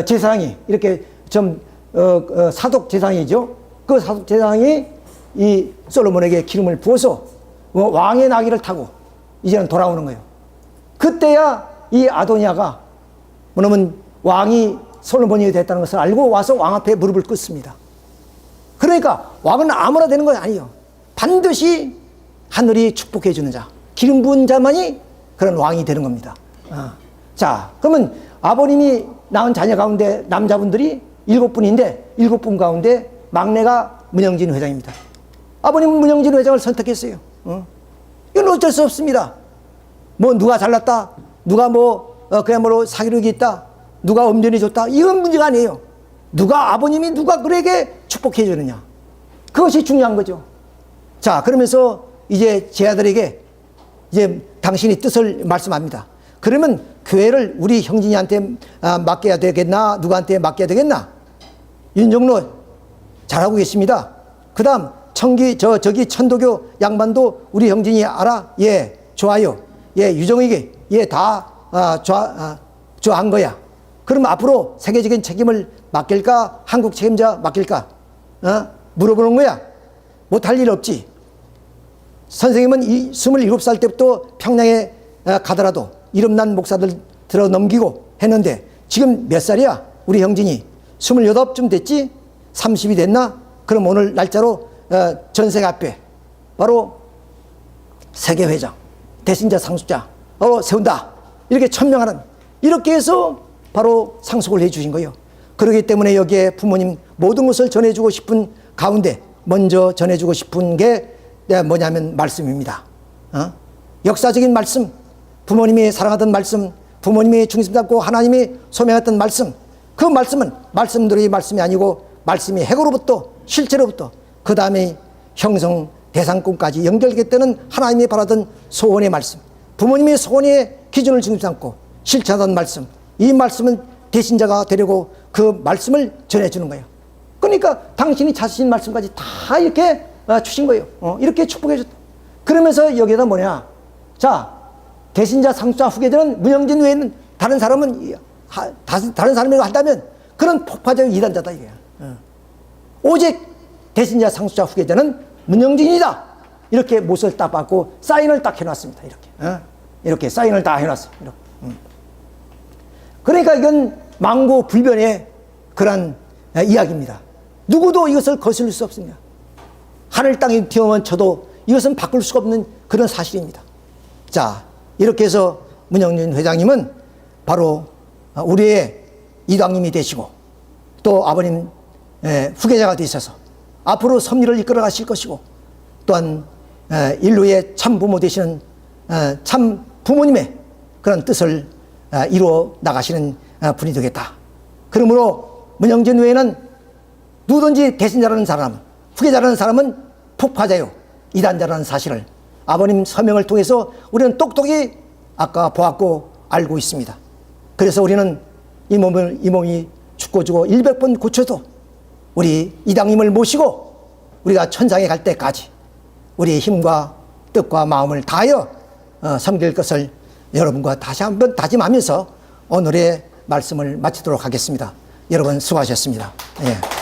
제사장이 이렇게 사독 제사장이죠. 그 사독 제사장이 이 솔로몬에게 기름을 부어서 왕의 나귀를 타고 이제는 돌아오는 거예요. 그때야 이 아도니아가 뭐냐면 왕이 솔로몬이 됐다는 것을 알고 와서 왕 앞에 무릎을 꿇습니다. 그러니까 왕은 아무나 되는 건 아니에요. 반드시 하늘이 축복해 주는 자, 기름 부은 자만이 그런 왕이 되는 겁니다. 자, 그러면 아버님이 낳은 자녀 가운데 남자분들이 7분인데 7분 가운데 막내가 문영진 회장입니다. 아버님은 문영진 회장을 선택했어요. 이건 어쩔 수 없습니다. 뭐 누가 잘났다, 누가 그야말로 사기력이 있다, 누가 엄전이 좋다, 이건 문제가 아니에요. 아버님이 누가 그에게 축복해 주느냐, 그것이 중요한 거죠. 자, 그러면서 이제 제 아들에게 이제 당신이 뜻을 말씀합니다. 그러면 교회를 우리 형진이한테 맡겨야 되겠나, 누구한테 맡겨야 되겠나? 윤정로 잘하고 계십니다. 그 다음 저기 천도교 양반도 우리 형진이 알아? 예, 좋아요. 예, 유정에게 예, 다 좋아한 거야. 그럼 앞으로 세계적인 책임을 맡길까? 한국 책임자 맡길까? 물어보는 거야. 못할 일 없지. 선생님은 27살 때부터 평양에 가더라도 이름난 목사들 들어 넘기고 했는데 지금 몇 살이야? 우리 형진이 28쯤 됐지? 30이 됐나? 그럼 오늘 날짜로 전생 앞에 바로 세계회장, 대신자 상속자 세운다. 이렇게 천명하는, 이렇게 해서 바로 상속을 해 주신 거예요. 그렇기 때문에 여기에 부모님 모든 것을 전해주고 싶은 가운데 먼저 전해주고 싶은 게 뭐냐면 말씀입니다. 역사적인 말씀, 부모님이 사랑하던 말씀, 부모님이 중심 잡고 하나님이 소명했던 말씀, 그 말씀은 말씀들이 말씀이 아니고 말씀이 핵으로부터 실제로부터 그 다음에 형성 대상권까지 연결되는 하나님이 바라던 소원의 말씀, 부모님의 소원의 기준을 중심 삼고 실천하던 말씀, 이 말씀은 대신자가 되려고 그 말씀을 전해주는 거예요. 그러니까 당신이 자신 말씀까지 다 이렇게 주신 거예요. 이렇게 축복해 줬다. 그러면서 여기에다 뭐냐, 자, 대신자 상속자 후계자는 문영진 외에는 다른 사람은 다른 사람이라고 한다면 그런 폭파적 이단자다 이거야. 오직 대신자 상속자 후계자는 문영진이다. 이렇게 못을 딱 받고 사인을 딱 해놨습니다. 이렇게 사인을 다 해놨어요. 이렇게. 그러니까 이건 망고 불변의 그런 이야기입니다. 누구도 이것을 거슬릴 수 없습니다. 하늘 땅이 뒤어만 쳐도 이것은 바꿀 수가 없는 그런 사실입니다. 자, 이렇게 해서 문영진 회장님은 바로 우리의 이장님이 되시고 또 아버님 후계자가 되셔서 앞으로 섭리를 이끌어 가실 것이고 또한 인류의 참 부모 되시는 참 부모님의 그런 뜻을 이루어 나가시는 분이 되겠다. 그러므로 문영진 외에는 누구든지 대신자라는 사람, 후계자라는 사람은 폭파자요, 이단자라는 사실을 아버님 서명을 통해서 우리는 똑똑히 아까 보았고 알고 있습니다. 그래서 우리는 이 몸이 죽고 100번 고쳐도 우리 이장님을 모시고 우리가 천상에 갈 때까지 우리의 힘과 뜻과 마음을 다하여 섬길 것을 여러분과 다시 한번 다짐하면서 오늘의 말씀을 마치도록 하겠습니다. 여러분 수고하셨습니다. 예.